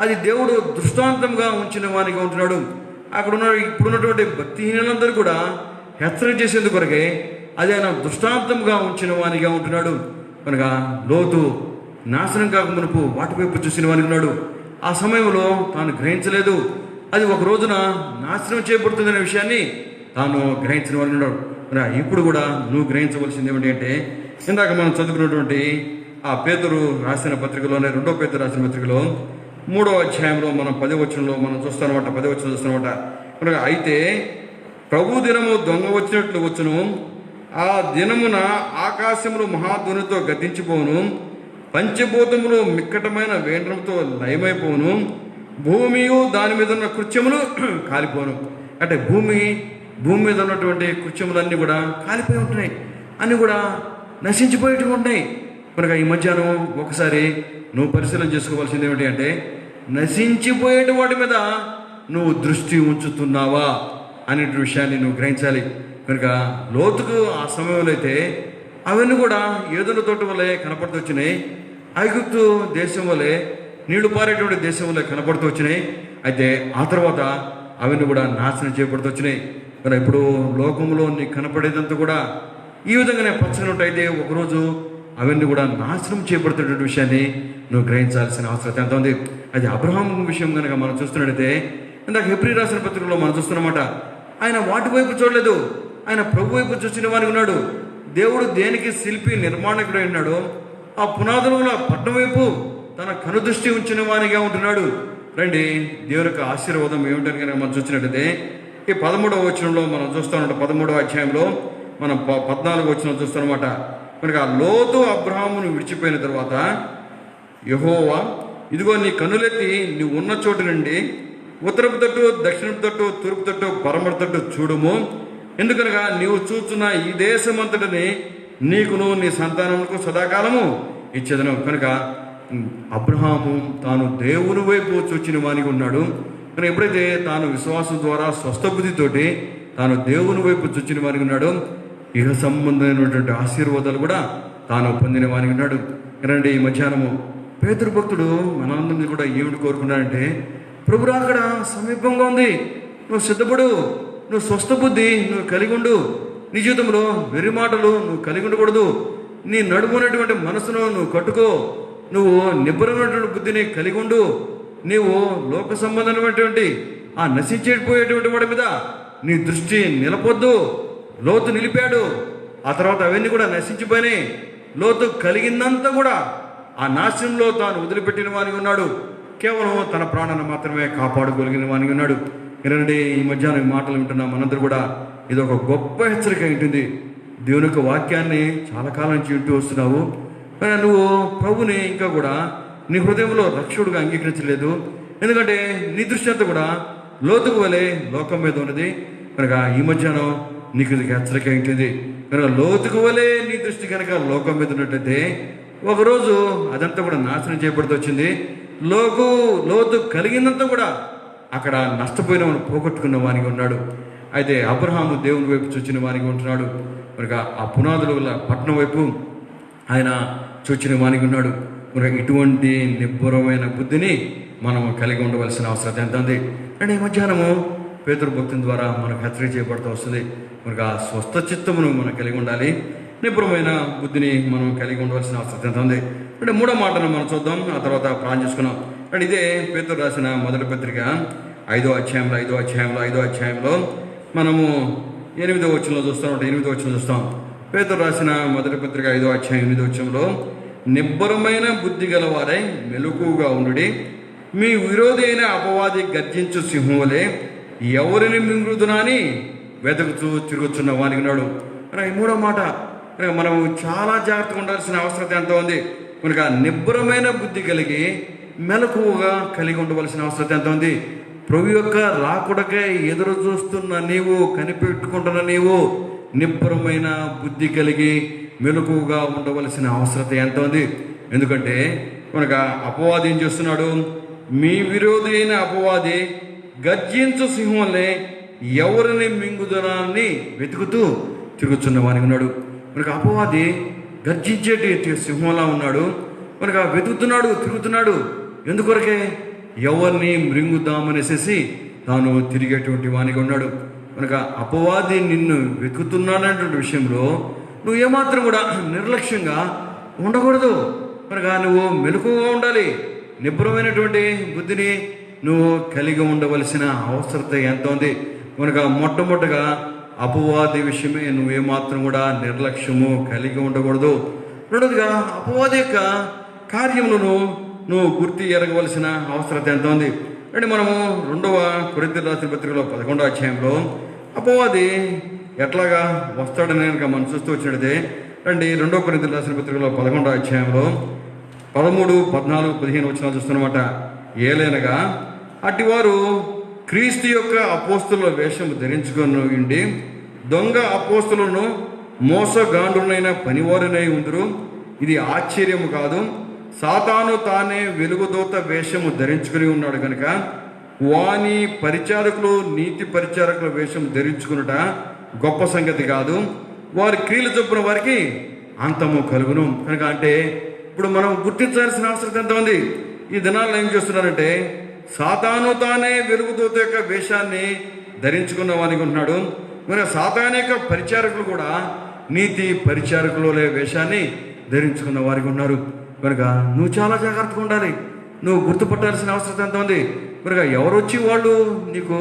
అది దేవుడు దృష్టాంతంగా ఉంచిన వానిగా ఉంటున్నాడు. అక్కడ ఉన్న ఇప్పుడున్నటువంటి భక్తిహీనులందరూ కూడా హెచ్చరిక చేసేందుకు కొరకే అది ఆయన దృష్టాంతంగా ఉంచిన వానిగా ఉంటున్నాడు. కనుక లోతు నాశనం కాక మునుపు వాటి వైపు చూసిన వానికి ఉన్నాడు. ఆ సమయంలో తాను గ్రహించలేదు, అది ఒక రోజున నాశనం చేయబడుతుందనే విషయాన్ని తాను గ్రహించిన వాడు ఉన్నాడు. ఇప్పుడు కూడా నువ్వు గ్రహించవలసింది ఏమిటి అంటే ఇందాక మనం చదువుకున్నటువంటి ఆ పేతురు రాసిన పత్రికలోనే 2వ పేతురు రాసిన పత్రికలో 3వ అధ్యాయంలో మనం 10వ వచనంలో మనం చూస్తామన్నమాట. 10వ వచనం చూస్తామన్నమాట. కనుక అయితే ప్రభు దినము దొంగ వచ్చినట్లు వచ్చును, ఆ దినమున ఆకాశములు మహాధ్వనితో గతించిపోను, పంచభూతములు మిక్కటమైన వేంద్రంతో లయమైపోను, భూమియు దాని మీద ఉన్న కృత్యములు కాలిపోను. అంటే భూమి మీద ఉన్నటువంటి కృత్యములన్నీ కూడా కాలిపోయి ఉంటున్నాయి, అన్నీ కూడా నశించిపోయేట్టుగా ఉంటాయి. కనుక ఈ మధ్యాహ్నం ఒకసారి నువ్వు పరిశీలన చేసుకోవాల్సింది ఏమిటి అంటే నశించిపోయేటి వాటి మీద నువ్వు దృష్టి ఉంచుతున్నావా అనే విషయాన్ని నువ్వు గ్రహించాలి. కనుక లోతుకు ఆ సమయంలో అయితే అవన్నీ కూడా ఏదోల తోట వల్లే కనపడుతూ వచ్చినాయి, ఐగుప్తు దేశం వల్లే నీళ్లు పారేటువంటి దేశం వల్లే కనపడుతూ వచ్చినాయి. అయితే ఆ తర్వాత అవన్నీ కూడా నాశనం చేయబడుతూ వచ్చినాయి. కనుక ఇప్పుడు లోకంలో నీకు కనపడేదంతా కూడా ఈ విధంగానే పచ్చగా ఉంటాయితే ఒకరోజు అవన్నీ కూడా నాశనం చేయబడుతున్నటువంటి విషయాన్ని నువ్వు గ్రహించాల్సిన అవసరం ఎంత ఉంది. అది అబ్రహాం విషయం కనుక మనం చూస్తున్నట్టయితే ఇందాక హెబ్రీ రాసిన పత్రికలో మనం చూస్తున్నమాట, ఆయన వాటి వైపు చూడలేదు, ఆయన ప్రభు వైపు చూసిన వారికి ఉన్నాడు. దేవుడు దేనికి శిల్పి నిర్మాణకుడు ఉన్నాడు, ఆ పునాదుల పట్టణం వైపు తన కనుదృష్టి ఉంచిన వానిగా ఉంటున్నాడు. రండి, దేవుని యొక్క ఆశీర్వాదం ఏమిటని కనుక మనం చూసినట్టయితే ఈ 13వ వచనంలో మనం చూస్తామంట. 13వ అధ్యాయంలో మనం 14వ వచనం చూస్తామన్నమాట. మనకి ఆ లోతు అబ్రహామును విడిచిపోయిన తర్వాత యెహోవా, ఇదిగో నీ కన్నులెత్తి నీవు ఉన్న చోటు నుండి ఉత్తరపు తట్టు, దక్షిణపు తట్టు, తూర్పు తట్టు, పరమటి తట్టు చూడుము. ఎందుకనగా నీవు చూస్తున్న ఈ దేశమంతటిని నీకును నీ సంతానములకు సదాకాలము ఇచ్చేదను. కనుక అబ్రహాము తాను దేవుని వైపు చూచిన వానికి ఉన్నాడు. కానీ ఎప్పుడైతే తాను విశ్వాసం ద్వారా స్వస్థ బుద్ధితోటి తాను దేవుని వైపు చూచిన వానికి ఉన్నాడు, ఇహ సంబంధమైనటువంటి ఆశీర్వాదాలు కూడా తాను పొందిన వానికి ఉన్నాడు. రండి, ఈ మధ్యాహ్నము పేతురు భక్తుడు మనందరినీ కూడా ఏమిటి కోరుకున్నాడంటే, ప్రభురా అక్కడ సమీపంగా ఉంది, నువ్వు సిద్ధపడు, నువ్వు స్వస్థ బుద్ధి నువ్వు కలిగి ఉండు, నీ జీవితంలో వెర్రి మాటలు నువ్వు కలిగి ఉండకూడదు, నీ నడుమున్నటువంటి మనసును నువ్వు కట్టుకో, నువ్వు నిబ్బరమైనటువంటి బుద్ధిని కలిగి ఉండు, నీవు లోక సంబంధమైనటువంటి ఆ నశించిపోయేటువంటి వాడి మీద నీ దృష్టి నిలపొద్దు. లోతు నిలిపాడు, ఆ తర్వాత అవన్నీ కూడా నశించిపోయినాయి. లోతు కలిగిందంతా కూడా ఆ నాశనంలో తాను వదిలిపెట్టిన వానికి ఉన్నాడు, కేవలం తన ప్రాణాన్ని మాత్రమే కాపాడుకోగలిగిన వానికి ఉన్నాడు. ఎందుకంటే ఈ మధ్యాహ్నం ఈ మాటలు వింటున్నాం మనందరూ కూడా, ఇది ఒక గొప్ప హెచ్చరిక ఉంటుంది. దేవుని యొక్క వాక్యాన్ని చాలా కాలం నుంచి వింటూ వస్తున్నావు, కానీ నువ్వు ప్రభుని ఇంకా కూడా నీ హృదయంలో రక్షకుడుగా అంగీకరించలేదు. ఎందుకంటే నీ దృష్టి అంతా కూడా లోతుకు వలె లోకం మీద ఉన్నది. కనుక ఈ మధ్యాహ్నం నీకు ఇది హెచ్చరిక ఉంటుంది. కనుక లోతుకు వలె నీ దృష్టి కనుక లోకం మీద ఉన్నట్టయితే ఒకరోజు అదంతా కూడా నాశనం చేయబడుతూ వచ్చింది. లోతు కలిగిందంతా కూడా అక్కడ నష్టపోయిన వాడు, పోగొట్టుకున్న వానికి ఉన్నాడు. అయితే అబ్రహాము దేవుని వైపు చూచిన వానికి ఉంటున్నాడు. కనుక ఆ పునాదుల పట్టణం వైపు ఆయన చూచిన వానికి ఉన్నాడు. కనుక ఇటువంటి నిబ్బరమైన బుద్ధిని మనం కలిగి ఉండవలసిన అవసరం ఎంత ఉంది. అంటే ఈ మధ్యాహ్నము పేతురు భక్తుని ద్వారా మనకు హెచ్చరిక చేయబడుతూ వస్తుంది. కనుక ఆ స్వస్థ చిత్తమును మనం కలిగి ఉండాలి, నిబ్బరమైన బుద్ధిని మనం కలిగి ఉండవలసిన అవసరం ఎంత ఉంది. అంటే మూడో మాటను మనం చూద్దాం, ఆ తర్వాత ప్రాణం చేసుకున్నాం. అంటే ఇదే పేతురు రాసిన మొదటి పత్రిక 5వ అధ్యాయంలో మనము 8వ వచనంలో చూస్తాం. 8వ వచనం చూస్తాం. పేతురు రాసిన మొదటి పత్రిక 5వ అధ్యాయం 8వ వచనంలో, నిబ్బరమైన బుద్ధి గలవారై మెలకువగా ఉండుడి, మీ విరోధి అయిన అపవాది గర్జించు సింహంవలే ఎవరిని మింగుదునని వెతుకుతూ తిరుగుతున్న వానికి నాడు. ఈ మూడో మాట మనం చాలా జాగ్రత్తగా ఉండాల్సిన అవసరం ఎంతో ఉంది. కనుక నిబ్బరమైన బుద్ధి కలిగి మెలకువగా కలిగి ఉండవలసిన అవసరం ఎంత ఉంది. ప్రభు యొక్క రాకుడకే ఎదురు చూస్తున్న నీవు, కనిపెట్టుకుంటున్న నీవు నిబ్బరమైన బుద్ధి కలిగి మెలకువగా ఉండవలసిన అవసరం ఎంత ఉంది. ఎందుకంటే కనుక అపవాది ఏం చేస్తున్నాడు, మీ విరోధి అయిన అపవాది గర్జించు సింహంలే ఎవరిని మింగుదనాన్ని వెతుకుతూ తిరుగుతున్న వానికి ఉన్నాడు. కనుక అపవాది గర్జించేటి సింహంలా ఉన్నాడు. కనుక వెతుకుతున్నాడు, తిరుగుతున్నాడు. ఎందుకొరకే? ఎవరిని మృంగుదామనేసేసి తాను తిరిగేటువంటి వానికి ఉన్నాడు. కనుక అపవాది నిన్ను వెతుకుతున్నాడనేటువంటి విషయంలో నువ్వు ఏమాత్రం కూడా నిర్లక్ష్యంగా ఉండకూడదు. కనుక నువ్వు మెలకువగా ఉండాలి, నిబ్బరమైనటువంటి బుద్ధిని నువ్వు కలిగి ఉండవలసిన అవసరత ఎంత ఉంది. కనుక మొట్టమొదటిగా అపవాది విషయమే నువ్వు ఏమాత్రం కూడా నిర్లక్ష్యము కలిగి ఉండకూడదు. రెండోదిగా అపవాది యొక్క కార్యములను నువ్వు గుర్తి ఎరగవలసిన అవసరత ఎంత ఉంది. అంటే మనము 2వ కొరింథీయుల రాసిన పత్రికలో 11వ అధ్యాయంలో అపవాది ఎట్లాగా వస్తాడని కనుక మనం చూస్తూ వచ్చినట్టే రండి. 2వ కొరింథీయుల రాసిన పత్రికలో 11వ అధ్యాయంలో 13, 14, 15 వచనాలు చూస్తున్నమాట. ఏలైనగా అటివారు క్రీస్తు యొక్క అపోస్తుల వేషము ధరించుకొని ఉండి దొంగ అపోస్తులను మోసగాండ్రునైన పనివారునై ఉందరు. ఇది ఆశ్చర్యము కాదు, సాతాను తానే వెలుగుదూత వేషము ధరించుకుని ఉన్నాడు కనుక వాని పరిచారకులు నీతి పరిచారకుల వేషం ధరించుకునుట గొప్ప సంగతి కాదు, వారి క్రియలు చొప్పున వారికి అంతము కలుగును. కనుక అంటే ఇప్పుడు మనం గుర్తించాల్సిన అవసరం ఎంత ఉంది. ఈ దినాల్లో ఏం చేస్తున్నారంటే సాతాను తానే వెలుగుదూత యొక్క వేషాన్ని ధరించుకున్న వానికి ఉంటున్నాడు. మరి సాతాను యొక్క పరిచారకులు కూడా నీతి పరిచారకుల వేషాన్ని ధరించుకున్న వారికి ఉన్నారు. కనుక నువ్వు చాలా జాగ్రత్తగా ఉండాలి. నువ్వు గుర్తుపట్టాల్సిన అవసరం ఎంత ఉంది. మరిగా ఎవరు వచ్చి వాళ్ళు నీకు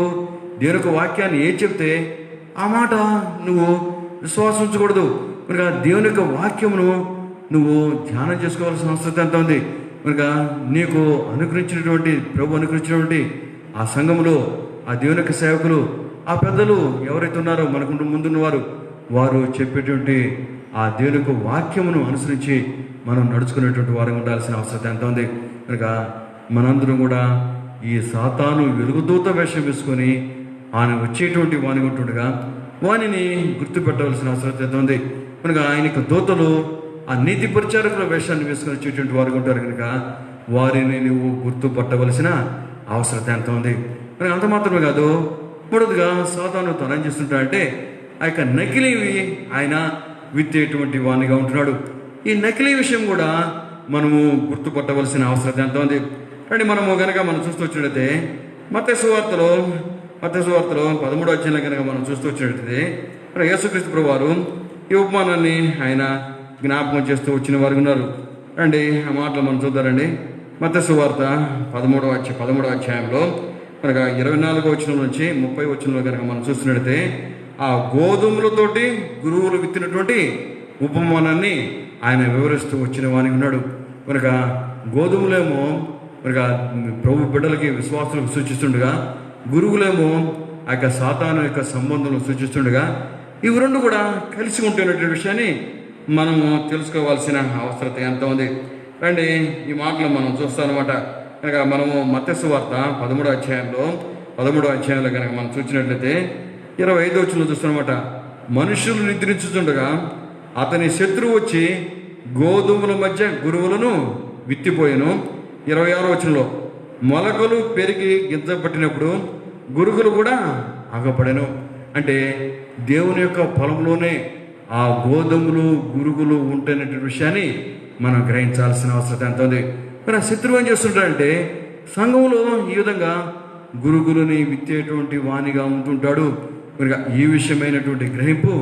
దేవుని యొక్క వాక్యాన్ని ఏం చెప్తే ఆ మాట నువ్వు విశ్వాసం ఉంచకూడదు. మరిగా దేవుని యొక్క వాక్యమును నువ్వు ధ్యానం చేసుకోవాల్సిన అవసరం ఎంత ఉంది. మరిగా నీకు అనుగ్రహించినటువంటి ప్రభు అనుగ్రహించినటువంటి ఆ సంఘములో ఆ దేవుని యొక్క సేవకులు, ఆ పెద్దలు ఎవరైతే ఉన్నారో మనకు ముందున్నవారు, వారు చెప్పేటువంటి ఆ దేవుని యొక్క వాక్యమును అనుసరించి మనం నడుచుకునేటువంటి వారు ఉండాల్సిన అవసరం ఎంత ఉంది. కనుక మనందరం కూడా ఈ సాతాను వెలుగుదూత వేషం వేసుకొని ఆయన వచ్చేటువంటి వాణి ఉంటుండగా వాణిని గుర్తుపెట్టవలసిన అవసరం ఎంత ఉంది. కనుక ఆయనకు దూతలు ఆ నీతి పరిచారకుల వేషాన్ని వేసుకొని వచ్చేటువంటి వారు ఉంటారు కనుక వారిని నువ్వు గుర్తుపట్టవలసిన అవసరం ఎంత ఉంది. కనుక అంత మాత్రమే కాదు, మూడవదిగా సాతాను తనం చేస్తుంటాడంటే ఆ యొక్క నకిలీవి ఆయన విత్తేటువంటి వాణిగా ఉంటున్నాడు. ఈ నకిలీ విషయం కూడా మనము గుర్తుపట్టవలసిన అవసరం ఎంత ఉంది. అంటే మనము కనుక మనం చూస్తూ వచ్చినట్లయితే మత్తయి సువార్తలో 13వ అధ్యాయంలో కనుక మనం చూస్తూ వచ్చినట్లయితే యేసుక్రీస్తు ప్రభువారు ఈ ఉపమానాన్ని ఆయన జ్ఞాపకం చేస్తూ వచ్చిన వారు ఉన్నారు. రండి ఆ మాటలు మనం చూద్దారండి. మత్తయి సువార్త 13వ అధ్యాయంలో కనుక 24వ వచనం నుంచి 30వ వచనంలో కనుక మనం చూస్తున్నట్లయితే ఆ గోధుమలతోటి గురువులు విత్తినటువంటి ఉపమానాన్ని ఆయన వివరిస్తూ వచ్చిన వానికి ఉన్నాడు. కనుక గోధుమలేమో కనుక ప్రభు బిడ్డలకి విశ్వాసులకు సూచిస్తుండగా, గురువులేమో ఆ యొక్క సాతాను యొక్క సంబంధంలో సూచిస్తుండగా, ఇవి రెండు కూడా కలిసి ఉంటున్నటువంటి విషయాన్ని మనము తెలుసుకోవాల్సిన అవసరం ఎంత ఉంది. రండి ఈ మాటలు మనం చూస్తామన్నమాట. కనుక మనము మత్తయి సువార్త 13వ అధ్యాయంలో కనుక మనం చూసినట్లయితే 25వ వచనంలో చూస్తామన్నమాట. మనుషులు నిద్రించుతుండగా అతని శత్రువు వచ్చి గోధుమల మధ్య గురువులను విత్తిపోయాను. 26వ వచనంలో మొలకలు పెరిగి గింజపట్టినప్పుడు గురుగులు కూడా ఆగపడెను. అంటే దేవుని యొక్క పొలంలోనే ఆ గోధుమలు గురుగులు ఉంటున్నటువంటి విషయాన్ని మనం గ్రహించాల్సిన అవసరం ఎంత ఉంది. మరి ఆ శత్రువు ఏం చేస్తుంటాడంటే సంఘంలో ఈ విధంగా గురుగులని విత్తేటువంటి వాణిగా ఉంటుంటాడు. మరి ఈ విషయమైనటువంటి గ్రహింపు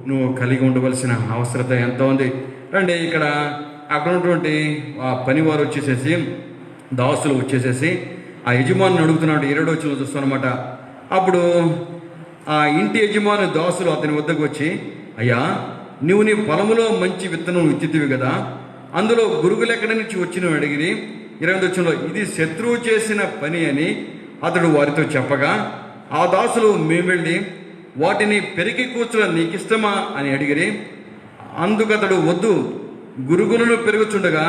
నువ్వు కలిగి ఉండవలసిన అవసరత ఎంత ఉంది. రండి ఇక్కడ అక్కడ ఉన్నటువంటి ఆ పనివారు వచ్చేసేసి, దాసులు వచ్చేసేసి ఆ యజమాని అడుగుతున్నాడు. 7వ వచనంలో చూస్తానమాట. అప్పుడు ఆ ఇంటి యజమాని దాసులు అతని వద్దకు వచ్చి, అయ్యా నువ్వు నీ పొలములో మంచి విత్తనం విత్తితివి కదా, అందులో గురుగులు ఎక్కడి నుంచి వచ్చినవి అడిగిరి. 28వ వచనంలో ఇది శత్రువు చేసిన పని అని అతడు వారితో చెప్పగా, ఆ దాసులు మేము వెళ్ళి వాటిని పెరిగి కూర్చోడం నీకు ఇష్టమా అని అడిగిరి. అందుకతడు వద్దు, గురుగులను పెరుగుచుండగా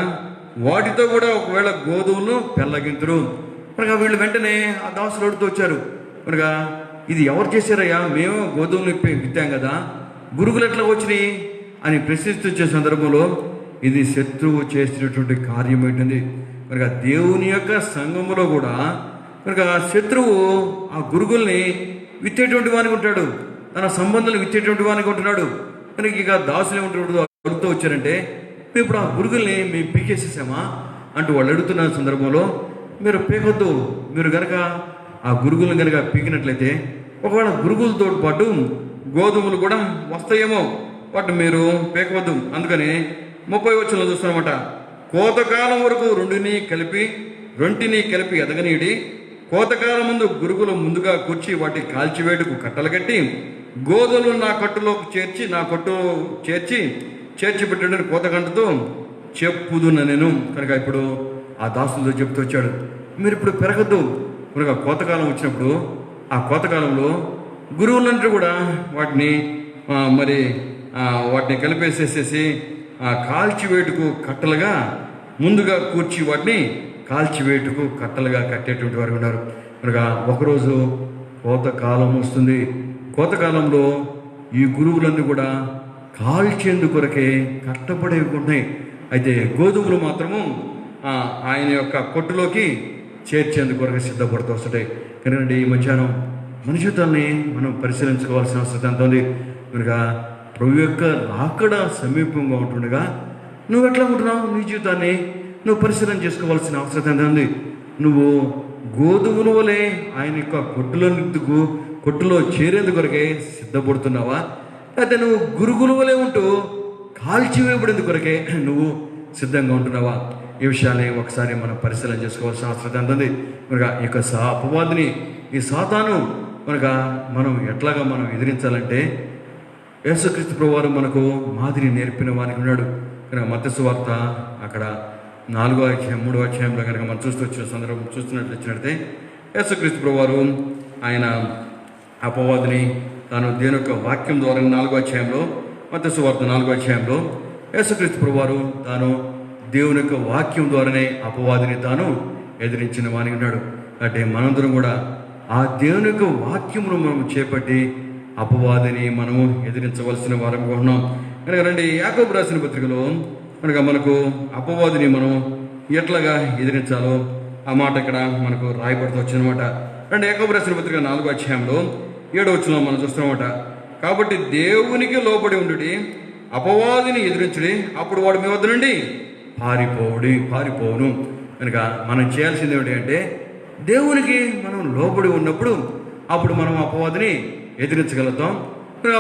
వాటితో కూడా ఒకవేళ గోధుమలు పెళ్ళగింతురు. కనుక వీళ్ళు వెంటనే ఆ దాసులు అడుగుతూ వచ్చారు. కనుక ఇది ఎవరు చేశారయ్యా, మేము గోధుమలు విత్తాం కదా, గురుగులు ఎట్లా వచ్చినాయి అని ప్రశ్నిస్తూ సందర్భంలో ఇది శత్రువు చేసినటువంటి కార్యం ఏంటండి. కనుక దేవుని యొక్క సంఘములో కూడా కనుక శత్రువు ఆ గురుగుల్ని విత్తేటువంటి వానికి ఉంటాడు, తన సంబంధాలు విత్తేటువంటి వానికి ఉంటున్నాడు. కనుక ఇక దాసులు ఏమంటాడు అడుగుతూ వచ్చారంటే, మేము ఇప్పుడు ఆ గురుగుల్ని మేము పీకేసేసామా అంటూ వాళ్ళు అడుగుతున్న సందర్భంలో, మీరు పీకొద్దు, మీరు కనుక ఆ గురుగులను కనుక పీకినట్లయితే ఒకవేళ గురుగులతో పాటు గోధుమలు కూడా వస్తాయేమో, వాటిని మీరు పీకవద్దు. అందుకని 30వ వచనంలో చూస్తామన్నమాట. కోతకాలం వరకు రెంటిని కలిపి ఎదగనీడి, కోతకాలం ముందు గురుగులు ముందుగా కూర్చి వాటి కాల్చివేటుకు కట్టలు కట్టి గోధుమలు నా కట్టులోకి చేర్చి పెట్టండి కోతగంటతో చెప్పుదున నేను. కనుక ఇప్పుడు ఆ దాసులతో చెప్తూ వచ్చాడు, మీరు ఇప్పుడు పెరగద్దు. కనుక కోతకాలం వచ్చినప్పుడు ఆ కోతకాలంలో గురువులంటూ కూడా వాటిని కలిపేసేసేసి కాల్చివేటుకు కట్టలుగా ముందుగా కూర్చి వాటిని కాల్చివేటుకు కట్టలుగా కట్టేటువంటి వారు ఉన్నారు. కనుక ఒకరోజు కోతకాలం వస్తుంది. కోతకాలంలో ఈ గురువులన్నీ కూడా కాల్చేందుకు కొరకే కట్టబడేవి ఉన్నాయి. అయితే గోధుమలు మాత్రము ఆయన యొక్క కొట్టులోకి చేర్చేందుకు కొరకు సిద్ధపడుతూ వస్తుంటాయి. కనుక ఈ మధ్యాహ్నం మన జీవితాన్ని మనం పరిశీలించుకోవాల్సిన అవసరం ఎంత ఉంది. కనుక ప్రభు యొక్క రాకడ సమీపంగా ఉంటుండగా నువ్వు ఎట్లా ఉంటున్నావు, నీ జీవితాన్ని నువ్వు పరిశీలన చేసుకోవాల్సిన అవసరం ఎంత ఉంది. నువ్వు గోధుమల వలె ఆయన యొక్క కొట్టులో చేరేందుకు కొరకే సిద్ధపడుతున్నావా, అయితే నువ్వు గురుగుల వలె ఉంటూ కాల్చివేయబడేందుకు కొరకే నువ్వు సిద్ధంగా ఉంటున్నావా? ఈ విషయాన్ని ఒకసారి మనం పరిశీలన చేసుకోవాల్సిన అవసరం ఎంత ఉంది. కనుక ఈ యొక్క అపవాదిని, ఈ సాతాను మనం ఎట్లాగా మనం ఎదిరించాలంటే యేసుక్రీస్తు ప్రభువారు మనకు మాదిరి నేర్పిన వారికి ఉన్నాడు. కనుక మత్తయి సువార్త అక్కడ 4వ అధ్యాయం 3వ అధ్యాయంలో కనుక మనం వచ్చిన సందర్భం వచ్చినట్లయితే యేసుక్రీస్తు ప్రభువారు ఆయన అపవాదిని తాను దేవుని యొక్క వాక్యం ద్వారా 4వ అధ్యాయంలో మత్తయి సువార్త 4వ అధ్యాయంలో యేసుక్రీస్తు ప్రభువారు తాను దేవుని యొక్క వాక్యం ద్వారానే అపవాదిని తాను ఎదిరించిన వాని ఉన్నాడు. అంటే మనందరం కూడా ఆ దేవుని యొక్క వాక్యమును మనం చేపట్టి అపవాదిని మనము ఎదిరించవలసిన వారంగా ఉన్నాం. కనుక రండి, యాకోబు రాసిన పత్రికలో మనకు అపవాదిని మనం ఎట్లాగా ఎదిరించాలో ఆ మాట ఇక్కడ మనకు రాయబడుతూ వచ్చినమాట. రండి, యాకోబు రాసిన పత్రిక 4వ అధ్యాయంలో 7వ వచనంలో మనం చూస్తున్నామట. కాబట్టి దేవునికి లోబడి ఉండుడి, అపవాదిని ఎదిరించుడి, అప్పుడు వాడు మీ వద్ద నుండి పారిపోవును. కనుక మనం చేయాల్సింది ఏమిటి అంటే దేవునికి మనం లోబడి ఉన్నప్పుడు అప్పుడు మనం అపవాదిని ఎదిరించగలుగుతాం.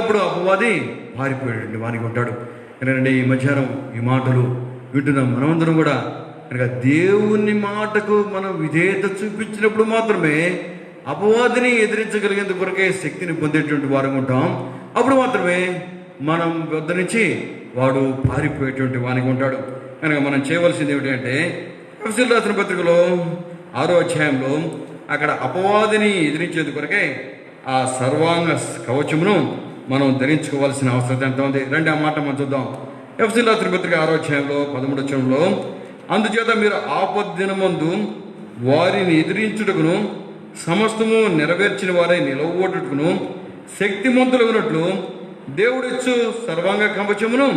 అప్పుడు అపవాది పారిపోయాడు వానికి ఉంటాడు. ఎందుకంటే ఈ మధ్యాహ్నం ఈ మాటలు వింటున్నాం మనమందరం కూడా. కనుక దేవుని మాటకు మనం విధేయత చూపించినప్పుడు మాత్రమే అపవాదిని ఎదిరించగలిగేందుకు కొరకే శక్తిని పొందేటువంటి వారు ఉంటాం. అప్పుడు మాత్రమే మనం వద్ద నుంచి వాడు పారిపోయేటువంటి వానికి ఉంటాడు. కనుక మనం చేయవలసింది ఏమిటంటే ఎఫెసీయులకు రాసిన పత్రికలో 6వ అధ్యాయంలో అక్కడ అపవాదిని ఎదిరించేందుకు కొరకే ఆ సర్వాంగ కవచమును మనం ధరించుకోవాల్సిన అవసరం ఎంత ఉంది. రండి ఆ మాట మనం చూద్దాం. ఎఫెసీయులకు రాసిన పత్రిక 6వ అధ్యాయంలో 13వ వచనంలో, అందుచేత మీరు ఆపద్దినమందు వారిని ఎదిరించుటకును సమస్తము నెరవేర్చిన వారై నిలవబోటుటకును శక్తిమంతులగునట్లు దేవుడిచ్చు సర్వాంగ కవచమును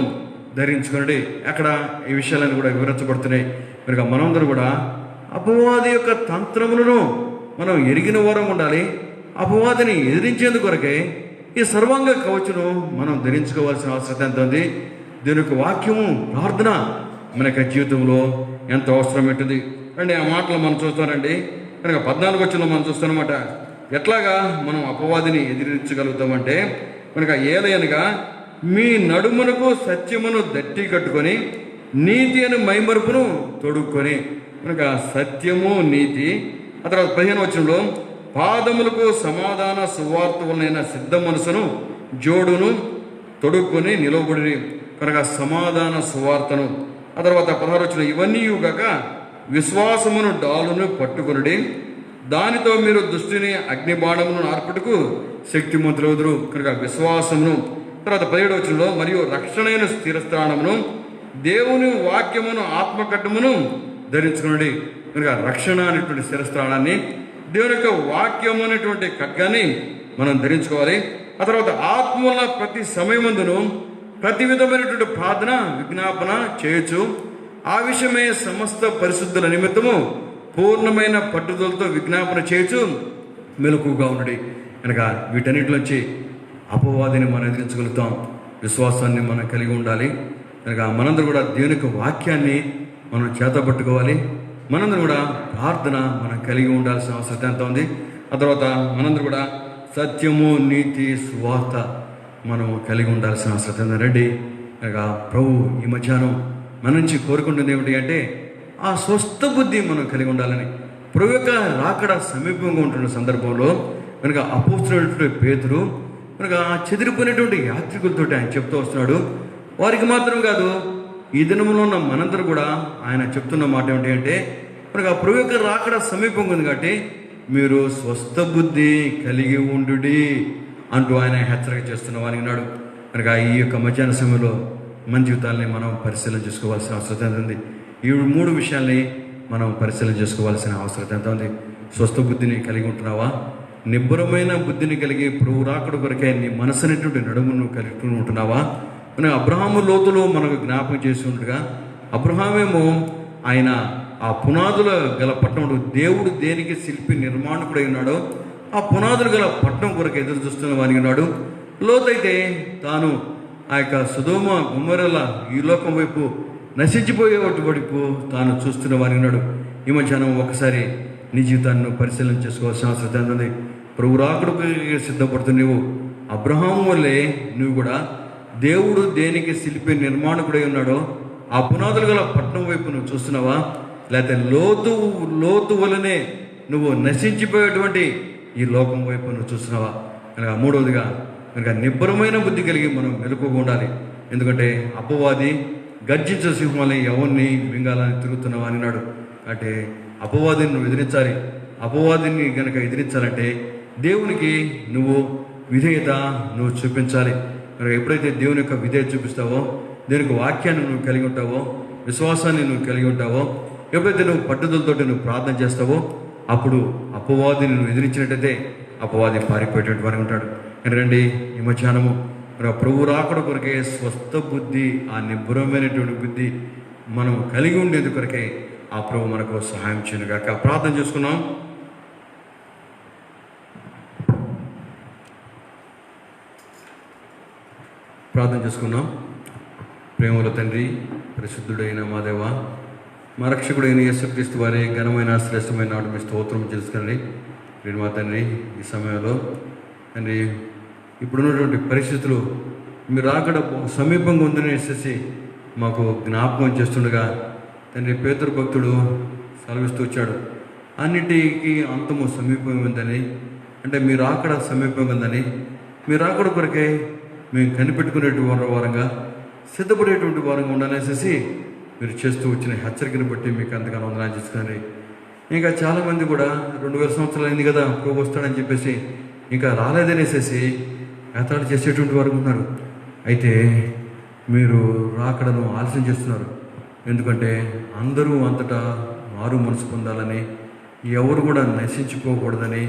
ధరించుకోండి. అక్కడ ఈ విషయాలను కూడా వివరించబడుతున్నాయి. కనుక మనందరూ కూడా అపవాది యొక్క తంత్రములను మనం ఎరిగిన వారం ఉండాలి. అపవాదిని ఎదిరించేందుకు కొరకే ఈ సర్వాంగ కవచను మనం ధరించుకోవాల్సిన అవసరం ఎంత ఉంది. దీని యొక్క వాక్యము, ప్రార్థన మన యొక్క జీవితంలో ఎంత అవసరం ఉంటుంది. అండి ఆ మాటలు మనం చూస్తానండి. కనుక 14వ వచనంలో మనం చూస్తామన్నమాట. ఎట్లాగా మనం అపవాదిని ఎదిరించగలుగుతామంటే కనుక ఏలయనగా మీ నడుమునకు సత్యమును దట్టి కట్టుకొని నీతి అని మైమరుపును తొడుక్కొని. కనుక సత్యము, నీతి. ఆ తర్వాత 15వ వచనంలో పాదములకు సమాధాన సువార్త వలన సిద్ధ మనసును జోడును తొడుక్కొని నిలవబడి. కనుక సమాధాన సువార్తను. ఆ తర్వాత 16వ వచనం, ఇవన్నీ కాక విశ్వాసమును డాలును పట్టుకొనుడి, దానితో మీరు దుష్టిని అగ్నిబాణమును ఆర్పుటకు శక్తిమంతులవుదురు. కనుక విశ్వాసమును. తర్వాత 17వ వచనంలో, మరియు రక్షణైన స్థిరస్థానమును దేవుని వాక్యమును ఆత్మకట్టమును ధరించుకునండి. కనుక రక్షణ అనేటువంటి స్థిరస్థానాన్ని, దేవుని యొక్క వాక్యము అనేటువంటి ఖడ్గాన్ని మనం ధరించుకోవాలి. ఆ తర్వాత ఆత్మల ప్రతి సమయమందును ప్రతి విధమైనటువంటి ప్రార్థన విజ్ఞాపన చేయొచ్చు. ఆ విషయమే సమస్త పరిశుద్ధుల నిమిత్తము పూర్ణమైన పట్టుదలతో విజ్ఞాపన చేయొచ్చు, మెలకుగా ఉండండి. కనుక వీటన్నిటిలోంచి అపవాదిని మనం ఎదిరించగలుగుతాం. విశ్వాసాన్ని మనం కలిగి ఉండాలి. కనుక మనందరూ కూడా దేవుని యొక్క వాక్యాన్ని మనం చేతపట్టుకోవాలి. మనందరూ కూడా ప్రార్థన మనం కలిగి ఉండాల్సిన అవసరం ఎంత ఉంది. ఆ తర్వాత మనందరూ కూడా సత్యము, నీతి, సువార్త మనం కలిగి ఉండాల్సిన అవసరం రండి. కనుక ప్రభు ఈ మధ్యాహ్నం మన నుంచి కోరుకుంటుంది ఏమిటి అంటే ఆ స్వస్థ బుద్ధి మనం కలిగి ఉండాలని. ప్రభు యొక్క రాకడ సమీపంగా ఉంటున్న సందర్భంలో కనుక అపోస్తులైనటువంటి పేతురు కనుక చెదిరిపోయినటువంటి యాత్రికులతో ఆయన చెప్తూ వస్తున్నాడు. వారికి మాత్రం కాదు, ఈ దినంలో ఉన్న మనందరూ కూడా ఆయన చెప్తున్న మాట ఏమిటి అంటే కనుక ప్రభు యొక్క రాకడ సమీపంగా ఉంది కాబట్టి మీరు స్వస్థ బుద్ధి కలిగి ఉండుడి అంటూ ఆయన హెచ్చరిక చేస్తున్న వారికి ఉన్నాడు. కనుక ఈ యొక్క మధ్యాహ్న సమయంలో మన జీవితాన్ని మనం పరిశీలన చేసుకోవాల్సిన అవసరం ఎంత ఉంది. ఈ 3 విషయాల్ని మనం పరిశీలన చేసుకోవాల్సిన అవసరం ఎంత ఉంది. స్వస్థ బుద్ధిని కలిగి ఉంటున్నావా? నిబ్బరమైన బుద్ధిని కలిగి ప్రభు రాకడ కొరకే నీ మనసు అనేటువంటి నడుమును కలిగి ఉంటున్నావా? మన అబ్రహాము లోతులో మనకు జ్ఞాపకం చేసి ఉండగా, అబ్రహామేమో ఆయన ఆ పునాదుల గల పట్టణం, దేవుడు దేనికి శిల్పి నిర్మాణకుడై ఉన్నాడో ఆ పునాదులు గల పట్టణం కొరకు ఎదురు చూస్తున్న వానికి ఉన్నాడు. లోతైతే తాను ఆ యొక్క సొదొమ గొమొర్రా ఈ లోకం వైపు నశించిపోయే వైపు తాను చూస్తున్న వానికి ఉన్నాడు. ఈ మధ్యాహ్నం ఒకసారి నీ జీవితాన్ని పరిశీలన చేసుకోవాల్సిన అవసరం ఏంటంది. ప్రభు రాకడకు సిద్ధపడుతున్న నువ్వు అబ్రహాము వల్లే నువ్వు కూడా దేవుడు దేనికి శిల్పి నిర్మాణకుడై ఉన్నాడో ఆ పునాదులు గల పట్టణం వైపు నువ్వు చూస్తున్నావా, లేకపోతే లోతు వలనే నువ్వు నశించిపోయేటువంటి ఈ లోకం వైపు నువ్వు చూస్తున్నావా? కనుక మూడవదిగా కనుక నిబ్బరమైన బుద్ధి కలిగి మనం మెలకువగా ఉండాలి. ఎందుకంటే అపవాది గర్జించే సింహాలని ఎవరిని మింగాలని తిరుగుతున్నావా అన్నాడు. అంటే అపవాదిని నువ్వు ఎదిరించాలి. అపవాదిని కనుక ఎదిరించాలంటే దేవునికి నువ్వు విధేయత నువ్వు చూపించాలి. కనుక ఎప్పుడైతే దేవుని యొక్క విధేయత చూపిస్తావో, దేవునికి వాక్యాన్ని నువ్వు కలిగి ఉంటావో, విశ్వాసాన్ని నువ్వు కలిగి ఉంటావో, ఎప్పుడైతే నువ్వు పట్టుదలతోటి నువ్వు ప్రార్థన చేస్తావో, అప్పుడు అపవాదిని నువ్వు ఎదిరించినట్టయితే అపవాది పారిపోయేటువంటి వారు ఉంటాడు. రండి ఈ మధ్యాహ్నము ప్రభు రాకడ కొరకే స్వస్థ బుద్ధి, ఆ నిబ్బరమైనటువంటి బుద్ధి మనం కలిగి ఉండేది కొరకే ఆ ప్రభు మనకు సహాయం చేయను గాక. ప్రార్థన చేసుకున్నాం. ప్రేమల తండ్రి, పరిశుద్ధుడైన మా దేవ, మా రక్షకుడైన యేసుక్రీస్తు వారి ఘనమైన శ్రేష్టమైన నాడు మీ స్తోత్రం చేసుకుని నేను మా తండ్రి ఈ సమయంలో తండ్రి ఇప్పుడున్నటువంటి పరిస్థితులు మీరు అక్కడ సమీపంగా ఉందని వేసేసి మాకు జ్ఞాపకం చేస్తుండగా తండ్రి పేతురు భక్తుడు సెలవిస్తూ వచ్చాడు, అన్నిటికీ అంతము సమీపం ఉందని, అంటే మీరు అక్కడ సమీపంగా ఉందని, మీరు అక్కడ కొరకే మేము కనిపెట్టుకునేటువంటి వారంగా సిద్ధపడేటువంటి వారంగా ఉండాలనేసి మీరు చేస్తూ వచ్చిన హెచ్చరికను బట్టి మీకు అంతగానో వందనాలు చేసుకుని, ఇంకా చాలామంది కూడా 2000 సంవత్సరాలు అయింది కదా ప్రభు వస్తాడని చెప్పేసి ఇంకా రాలేదనేసేసి ఏతాడు చేసేటువంటి వారు ఉన్నారు. అయితే మీరు రాకడను ఆలస్యం చేస్తున్నారు. ఎందుకంటే అందరూ అంతటా మారు మనసు పొందాలని, ఎవరు కూడా నశించిపోకూడదని,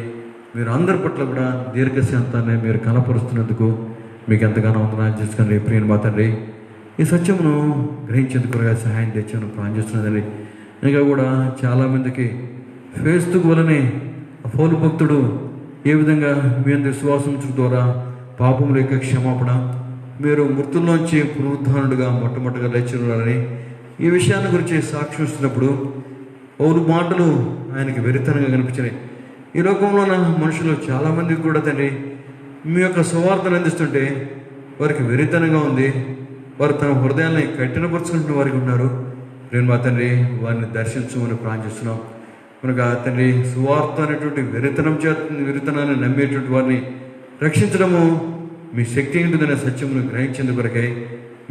మీరు అందరి పట్ల కూడా దీర్ఘశాంతాన్ని మీరు కనపరుస్తున్నందుకు మీకు ఎంతగానో వందనాలు చేసుకుని ప్రియని మా తండ్రి, ఈ సత్యమును గ్రహించేందుకు సహాయం తెచ్చాను ప్రార్థిస్తున్నదని. ఇంకా కూడా చాలామందికి ఫేస్బుక్ వలనే పౌలు భక్తుడు ఏ విధంగా మీ అందరి విశ్వాసం ద్వారా పాపముల యొక్క క్షమాపణ, మీరు మృతుల్లోంచి పునరుద్ధానుడుగా మొట్టమొదటిగా లేచినారని ఈ విషయాన్ని గురించి సాక్ష్యం ఇస్తున్నప్పుడు పౌలు మాటలు ఆయనకి వెరితనంగా కనిపించినాయి. ఈ లోకంలో ఉన్న మనుషులు చాలామందికి కూడా తండ్రి మీ యొక్క సువార్తను అందిస్తుంటే వారికి వెరితనంగా ఉంది. వారు తన హృదయాన్ని కఠినపరుచుకుంటున్న వారికి ఉన్నారు. నేను మా తండ్రి వారిని దర్శించమని ప్రార్థిస్తున్నాం. కనుక తండ్రి సువార్త అనేటువంటి వెరితనాన్ని నమ్మేటువంటి వారిని రక్షించడము మీ శక్తి ఏంటిదనే సత్యమును గ్రహించేందుకు కొరకై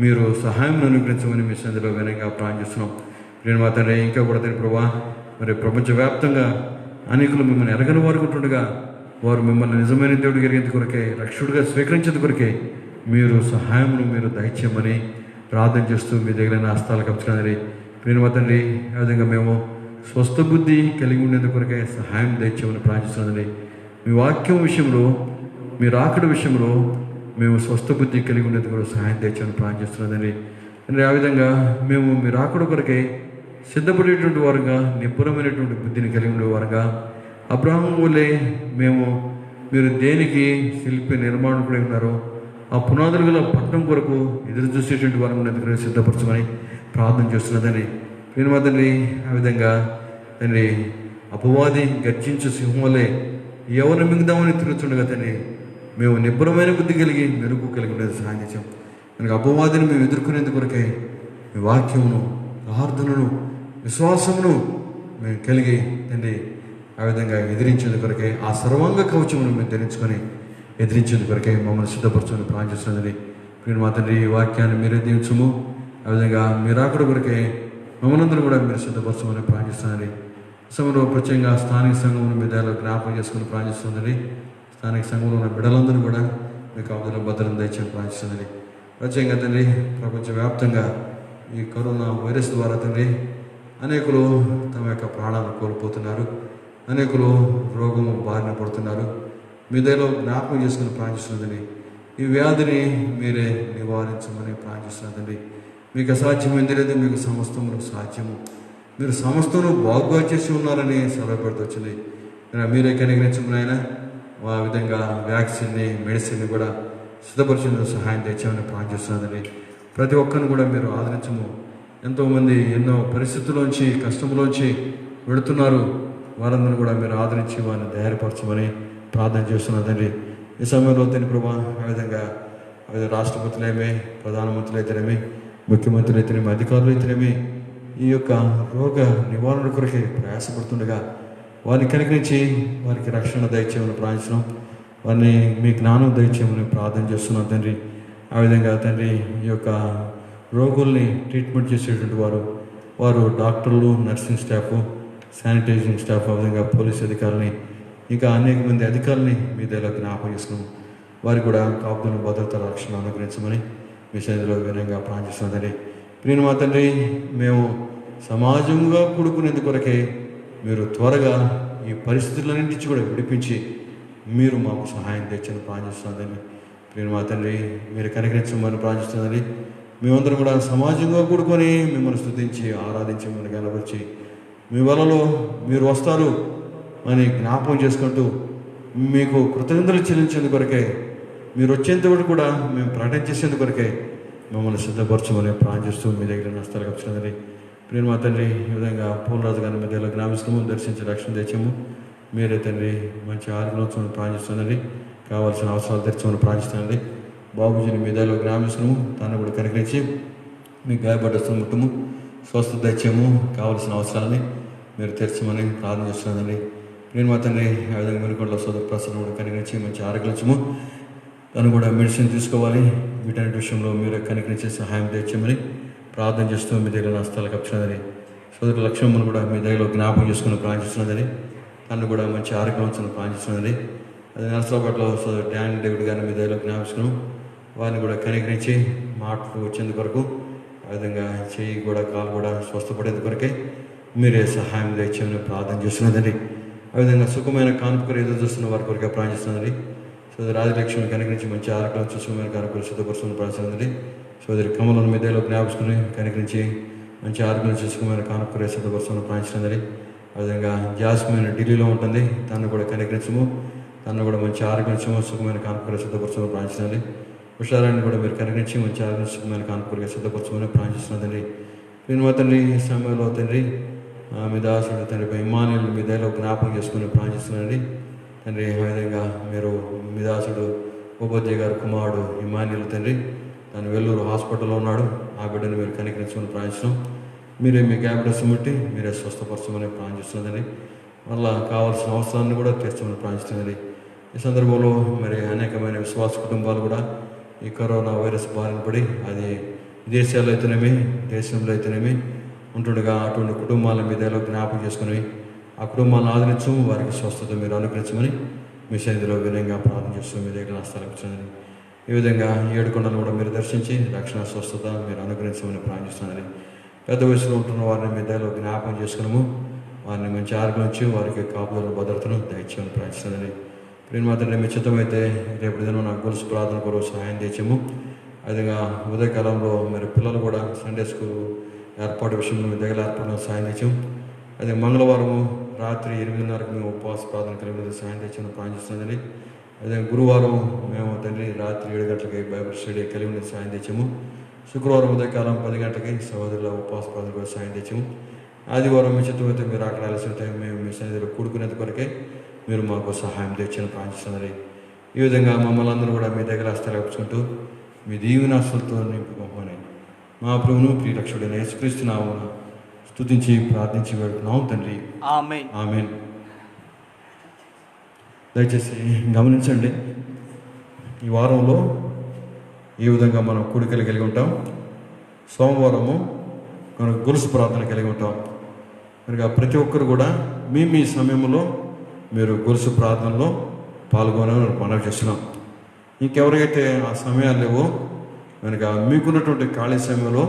మీరు సహాయం అనుగ్రహించమని మీ సందులో వినయంగా ప్రార్థిస్తున్నాం. నేను మా తండ్రి ఇంకా కూడా తండ్రి ప్రభా, మరి ప్రపంచవ్యాప్తంగా అనేకులు మిమ్మల్ని ఎరగని వారు ఉంటుండగా వారు మిమ్మల్ని నిజమైన దేవుడు కలిగేందుకు కొరకే, రక్షకుడిగా స్వీకరించేందుకు కొరకే మీరు సహాయమును మీరు దయచేయమని ప్రార్థన చేస్తూ మీ దగ్గర హస్తాలు కప్పుచున్నది. నేను మా తండ్రి ఆ విధంగా మేము స్వస్థ బుద్ధి కలిగి ఉండేందుకు కొరకే సహాయం దయచేయమని ప్రార్థిస్తున్నది. మీ వాక్యం విషయంలో, మీ రాకడ విషయంలో మేము స్వస్థ బుద్ధి కలిగి ఉండేందుకు కూడా సహాయం తెచ్చామని ప్రార్థిస్తున్నదని. ఆ విధంగా మేము మీ రాకడ కొరకే సిద్ధపడేటువంటి వారుగా, నిపుణమైనటువంటి బుద్ధిని కలిగి ఉండేవారుగా, అబ్రహాము వల్లే మేము మీరు దేనికి శిల్పి నిర్మాణకుడై ఉన్నారో ఆ పునాదులు గల పట్టణం కొరకు ఎదురు చూసేటువంటి వారు ఉన్నందుకు సిద్ధపరచమని ప్రార్థన చేస్తున్నదని. నేను మా తండ్రి ఆ విధంగా తండ్రి అపవాది గర్జించు సింహంలే ఎవరు మింగుదామని తిరుగుతుండగా తండ్రి మేము నిబ్బరమైన బుద్ధి కలిగి మెరుగు కలిగి ఉండేది సహాయం చేసాం. కనుక అపవాదిని మేము ఎదుర్కొనేందుకు కొరకే మీ వాక్యమును, ప్రార్థనను, విశ్వాసమును మేము కలిగి తండ్రి ఆ విధంగా ఎదిరించేందుకు కొరకే ఆ సర్వాంగ కవచమును మేము ధరించుకొని ఎదిరించేందుకు కొరకే మమ్మల్ని సిద్ధపరచుకొని ప్రార్థిస్తున్నదని. మీరు మా తండ్రి ఈ వాక్యాన్ని మీరే దీవించము. ఆ విధంగా మీరు అక్కడ కొరకే మమ్మల్ని కూడా మీరు సిద్ధపరచమని ప్రార్థిస్తున్నది. సమయంలో ప్రత్యేకంగా స్థానిక సంఘమును మీ దయలో జ్ఞాపకం చేసుకుని ప్రార్థిస్తున్నది. స్థానిక సంఘంలో ఉన్న బిడ్డలందరూ కూడా మీకు అవధుల భద్రత దయచేసి ప్రార్థిస్తున్నది. ప్రత్యేకంగా తండ్రి ప్రపంచవ్యాప్తంగా ఈ కరోనా వైరస్ ద్వారా తండ్రి అనేకులు తమ యొక్క ప్రాణాలను కోల్పోతున్నారు, అనేకులు రోగము బారిన పడుతున్నారు. మీ దయలో జ్ఞాపకం చేసుకుని ప్రార్థిస్తున్నదండి. ఈ వ్యాధిని మీరే నివారించమని ప్రార్థిస్తున్నదండి. మీకు అసాధ్యమైంది లేదు, మీకు సమస్తమును సాధ్యము. మీరు సమస్తను బాగుగా చేసి ఉన్నారని సెలవుపడుతూ వచ్చింది. మీరే కనికరించమని ఆయన ఆ విధంగా వ్యాక్సిన్ని, మెడిసిన్ని కూడా సిద్ధపరిచేందుకు సహాయం తెచ్చామని ప్రార్థిస్తున్నదండి. ప్రతి ఒక్కరిని కూడా మీరు ఆదరించము. ఎంతోమంది ఎన్నో పరిస్థితుల్లోంచి, కష్టంలోంచి వెళుతున్నారు. వారందరూ కూడా మీరు ఆదరించి వారిని ధైర్యపరచమని ప్రార్థన చేస్తున్నదండి. ఈ సమయంలో తిని ప్రభా ఆ విధంగా రాష్ట్రపతులేమే, ప్రధానమంత్రులు అయితేనేమి, ముఖ్యమంత్రులు అయితేనేమి, అధికారులు అయితేనేమి ఈ యొక్క రోగ నివారణ కొరకే ప్రయాసపడుతుండగా వారిని కనికరించి వారికి రక్షణ దయచేయమని ప్రార్థిస్తున్నాం. వారిని మీ జ్ఞానం దయచేయమని ప్రార్థన చేస్తున్నాం తండ్రి. ఆ విధంగా తండ్రి ఈ యొక్క రోగుల్ని ట్రీట్మెంట్ చేసేటువంటి వారు డాక్టర్లు, నర్సింగ్ స్టాఫ్, శానిటైజింగ్ స్టాఫ్, ఆ విధంగా పోలీస్ అధికారులని, ఇంకా అనేక మంది అధికారులని మీ దగ్గర జ్ఞాపకం చేసుకున్నాం. వారికి కూడా కాపుదల, భద్రత, రక్షణ అనుగ్రహించమని మీ సన్నిధిలో వినయంగా ప్రార్థిస్తున్నాం తండ్రి. ప్రియ మా తండ్రి, మేము సమాజంగా కూడుకునేందు కొరకే మీరు త్వరగా ఈ పరిస్థితులన్నింటి నుంచి కూడా విడిపించి మీరు మాకు సహాయం తెచ్చని ప్రార్థిస్తున్నదండి. ప్రియ మా తండ్రి, మీరు కనికరించమని ప్రార్థిస్తున్నది. మేమందరం కూడా సమాజంగా కూడుకొని మిమ్మల్ని స్తుతించి ఆరాధించి మిమ్మల్ని గెలవచ్చి మీ వలలో మీరు వస్తారు అని జ్ఞాపకం చేసుకుంటూ మీకు కృతజ్ఞతలు చెల్లించేందుకు కొరకే, మీరు వచ్చేంత వరకు కూడా మేము ప్రకటన చేసేందుకు కొరకే మమ్మల్ని సిద్ధపరచమని ప్రార్థిస్తూ మీ దగ్గర నష్టాలకు వచ్చినది. ప్రియ మా తండ్రి, ఈ విధంగా పూలరాజు గారిని మీ దగ్గర జ్ఞాపిస్తాము, దర్శించి రక్షణ తెచ్చాము. మీరే తండ్రి మంచి ఆరోగ్యం ప్రార్థిస్తున్నది, కావాల్సిన అవసరాలు తెచ్చమని ప్రార్థిస్తున్నది. బాబుజీని మీ దగ్గర జ్ఞాపిస్తున్నాము, తను కూడా కనికరించి మీకు గాయపడ్డ ముట్టము, స్వస్థత తెచ్చాము, కావాల్సిన అవసరాలని మీరు తెరచమని ప్రార్థన చేస్తున్నదండి. నేను మా తండ్రి ఆ విధంగా మెరుగుల సోదర ప్రసన్న కూడా కనికరించి మంచి ఆరోగ్యము, తను కూడా మెడిసిన్ తీసుకోవాలి. వీటన్నిటి విషయంలో మీరు కనికరించి సహాయం తెచ్చమని ప్రార్థన చేస్తూ మీ దగ్గర నష్టాలకు వచ్చినదని, సోదరు లక్ష్మణ్ను కూడా మీ దగ్గర జ్ఞాపకం చేసుకుని ప్రార్థిస్తున్నదని, తను కూడా మంచి ఆరోగ్యం ప్రార్థిస్తున్నది. అది నర్సరావుపేటలో సోదరు డాన్ డేవిడ్ గారిని మీ దగ్గర జ్ఞాపించుకున్నాం. వారిని కూడా కనికరించి మాటలు వచ్చేందుకు కొరకు, ఆ విధంగా చెయ్యి కూడా కాలు కూడా స్వస్థపడేందుకు కొరకే మీరే సహాయం తెచ్చామని ప్రార్థన చేస్తున్నదండి. ఆ విధంగా సుఖమైన కానుకలు ఎదురు చూస్తున్న వారి కొరకే ప్రార్థిస్తున్నది. సోదరి రాజలక్ష్మిని కనికరించి మంచి ఆరోగ్యం సుఖమైన కానుకలు సిద్ధపరుస్తున్న ప్రార్థిస్తున్నది. సోదరి కమలను మీ దగ్గర జ్ఞాపించుకుని కనికరించి మంచి ఆరోగ్యం సుఖమైన కానుకలు సిద్ధపరుస్తున్న ప్రార్థిస్తున్నది. ఆ విధంగా జాస్మిన్ ఢిల్లీలో ఉంటుంది, తను కూడా కనికరించము, తను కూడా మంచి ఆరోగ్యం సుఖమైన కానుకలు సిద్ధపరుస్తున్న ప్రార్థిస్తున్నది. హుషారాన్ని కూడా మీరు కనికరించి మంచి ఆరోగ్యం సుఖమైన కానుకలుగా సిద్ధపరచమని ప్రార్థిస్తున్నదండి. నేను తండ్రి ఈ సమయంలో తండ్రి మీ దాసుడు తండ్రి ఇమ్మానుయేలు మీ దగ్గర జ్ఞాపకం చేసుకుని ప్రార్థిస్తున్నానండి తండ్రి. ఆ విధంగా మీరు మీ దాసుడు ఉపాధ్యాయ గారు కుమారుడు ఇమ్మానుయేలు తండ్రి, తను వెల్లూరు హాస్పిటల్లో ఉన్నాడు. ఆ బిడ్డను మీరు కనికరించమని ప్రార్థిస్తున్నాం. మీరే మీ క్యాబినెట్స్ ముట్టి మీరే స్వస్థపరచమని ప్రార్థిస్తున్నదండి. మళ్ళా కావాల్సిన అవసరాన్ని కూడా తీర్చమని ప్రార్థిస్తున్నది. ఈ సందర్భంలో మరి అనేకమైన విశ్వాస కుటుంబాలు కూడా ఈ కరోనా వైరస్ బారిన పడి, అది విదేశాల్లో అయితేనేమి దేశంలో అయితేనేమి ఉంటుండగా అటువంటి కుటుంబాల మీద జ్ఞాపకం చేసుకుని ఆ కుటుంబాలను ఆదరించు, వారికి స్వస్థత మీరు అనుగ్రహించమని మీ సన్నిధిలో వినయంగా ప్రార్థన చేస్తూ మీ దగ్గర నష్టాలకు వచ్చిందని, ఈ విధంగా 7 కొండలు కూడా మీరు దర్శించి రక్షణ స్వస్థత మీరు అనుగ్రహించమని ప్రార్థిస్తున్నది. పెద్ద వయసులో ఉంటున్న వారిని మీ దగ్గర జ్ఞాపకం చేసుకున్నాము, వారిని మంచి ఆరోగ్యం ఇచ్చి వారికి కాపుదల భద్రతను దయచేయమని ప్రార్థిస్తున్నది. ప్రియ మాత్రమే మీ చిత్తమైతే రేపు దినం నాకు గొలుసు ప్రార్థన కొరకు సహాయం తెచ్చాము. అదేవిధంగా ఉదయకాలంలో మరి పిల్లలు కూడా సండే స్కూల్ ఏర్పాటు విషయంలో మీ దగ్గర ఏర్పాటు సహాయం తెచ్చాము. అదే మంగళవారము రాత్రి 8:30కు మేము ఉపవాస ప్రార్థన కలిగి సహాయం తెచ్చాము ప్రార్థిస్తున్నది. అదే గురువారం మేము తండ్రి రాత్రి 7 గంటలకి బైబిల్ స్టడీ కలిగి సహాయం తెచ్చాము. శుక్రవారం ఉదయకాలం 10 గంటలకి సహోదరుల ఉపవాస ప్రార్థన కూడా సహాయం తెచ్చాము. ఆదివారం మీ చిత్తమైతే మీరు అక్కడ ఆలస్యం టైం మేము మీ సన్నిధిలో కూడుకునేందుకు కొరకే మీరు మాకు సహాయం తెచ్చని ప్రార్థిస్తున్నది. ఈ విధంగా మమ్మల్ని అందరూ కూడా మీ దగ్గర హస్తలేపుకుంటూ మీ దీవెనాస్తులతో నింపుకోమని మా ప్రభువును ప్రియరక్షకుడైన యేసుక్రీస్తు నామమున స్తుతించి ప్రార్థించి వెళ్తున్నాం తండ్రి. ఆమేన్. ఆమేన్. దయచేసి గమనించండి, ఈ వారంలో ఈ విధంగా మనం కూడికలు కలిగి ఉంటాం. సోమవారము మనం గొలుసు ప్రార్థన కలిగి ఉంటాం. కనుక ప్రతి ఒక్కరు కూడా మీ సమయంలో మీరు గొలుసు ప్రార్థనలో పాల్గొనని మనవి చేస్తున్నాం. ఇంకెవరికైతే ఆ సమయాలు లేవో కనుక మీకున్నటువంటి ఖాళీ సమయంలో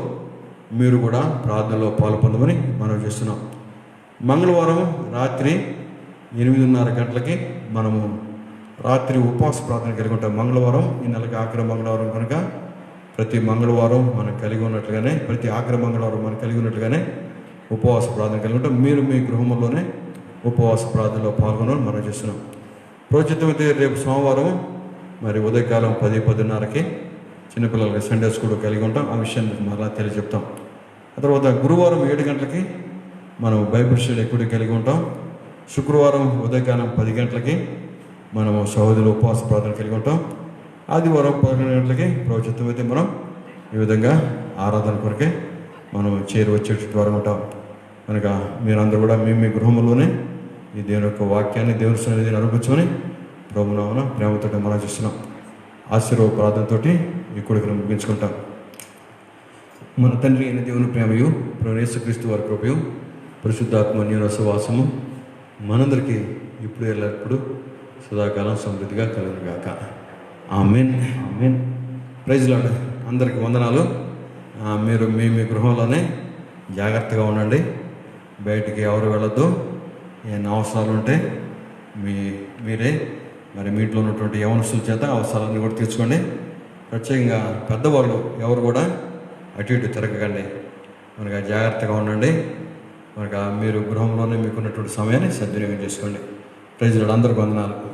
మీరు కూడా ప్రార్థనలో పాల్పొందమని మనవి చేస్తున్నాం. మంగళవారం రాత్రి 8:30 గంటలకి మనము రాత్రి ఉపవాస ప్రార్థన కలిగి ఉంటాం. మంగళవారం ఈ నెలకి ఆఖరి మంగళవారం కనుక ప్రతి మంగళవారం మనం కలిగి ఉన్నట్లుగానే, ప్రతి ఆఖరి మంగళవారం మనం కలిగి ఉన్నట్లుగానే ఉపవాస ప్రార్థన కలిగి ఉంటాం. మీరు మీ గృహంలోనే ఉపవాస ప్రార్థనలో పాల్గొనని మనం చేస్తున్నాం. ప్రోచితమైతే రేపు సోమవారం మరి ఉదయకాలం 10-10:30కి చిన్నపిల్లలకి సండే స్కూల్ కలిగి ఉంటాం. ఆ విషయాన్ని మరలా తెలియజెప్తాం. ఆ తర్వాత గురువారం 7 గంటలకి మనం బైబిల్ స్టడీ ఎక్కువ కలిగి ఉంటాం. శుక్రవారం ఉదయకాలం 10 గంటలకి మనము సహోదరుల ఉపవాస ప్రార్థన కలిగి ఉంటాం. ఆదివారం 11 గంటలకి ప్రోచితమైతే మనం ఈ విధంగా ఆరాధన కొరకే మనం చేరి వచ్చేటట్టు వారు ఉంటాం కనుక మీరందరూ కూడా మీ గృహంలోనే ఈ దేవుని యొక్క వాక్యాన్ని దేవుని సన్నిధిని అనుభవించమని ప్రభునామన ప్రేమతో మనం చేస్తున్నాం. ఆశీర్వాద ప్రార్థనతో ఈ కొడుకును ముగించుకుంటాం. మన తండ్రి అయిన దేవుని ప్రేమయు ప్రభు యేసుక్రీస్తు వారి కృపయు పరిశుద్ధాత్మ అన్యోన్య సహవాసము మనందరికీ ఇప్పుడు ఎల్లప్పుడు సదాకాలం సమృద్ధిగా కలుగుగాక. ఆమేన్. ఆమేన్. Praise lord. అందరికీ వందనాలు. మీరు మీ గృహంలోనే జాగ్రత్తగా ఉండండి. బయటికి ఎవరు వెళ్ళొద్దు. ఏమైనా అవసరాలు ఉంటే మీరే మరి మీ ఇంట్లో ఉన్నటువంటి యవనస్తుల చేత అవసరాలన్నీ కూడా తీర్చుకోండి. ప్రత్యేకంగా పెద్దవాళ్ళు ఎవరు కూడా అటు ఇటు తిరగకండి. మనకు జాగ్రత్తగా ఉండండి. మనకు మీరు గృహంలోనే మీకున్నటువంటి సమయాన్ని సద్వినియోగం చేసుకోండి. Praise lord. అందరికీ వందనాలు.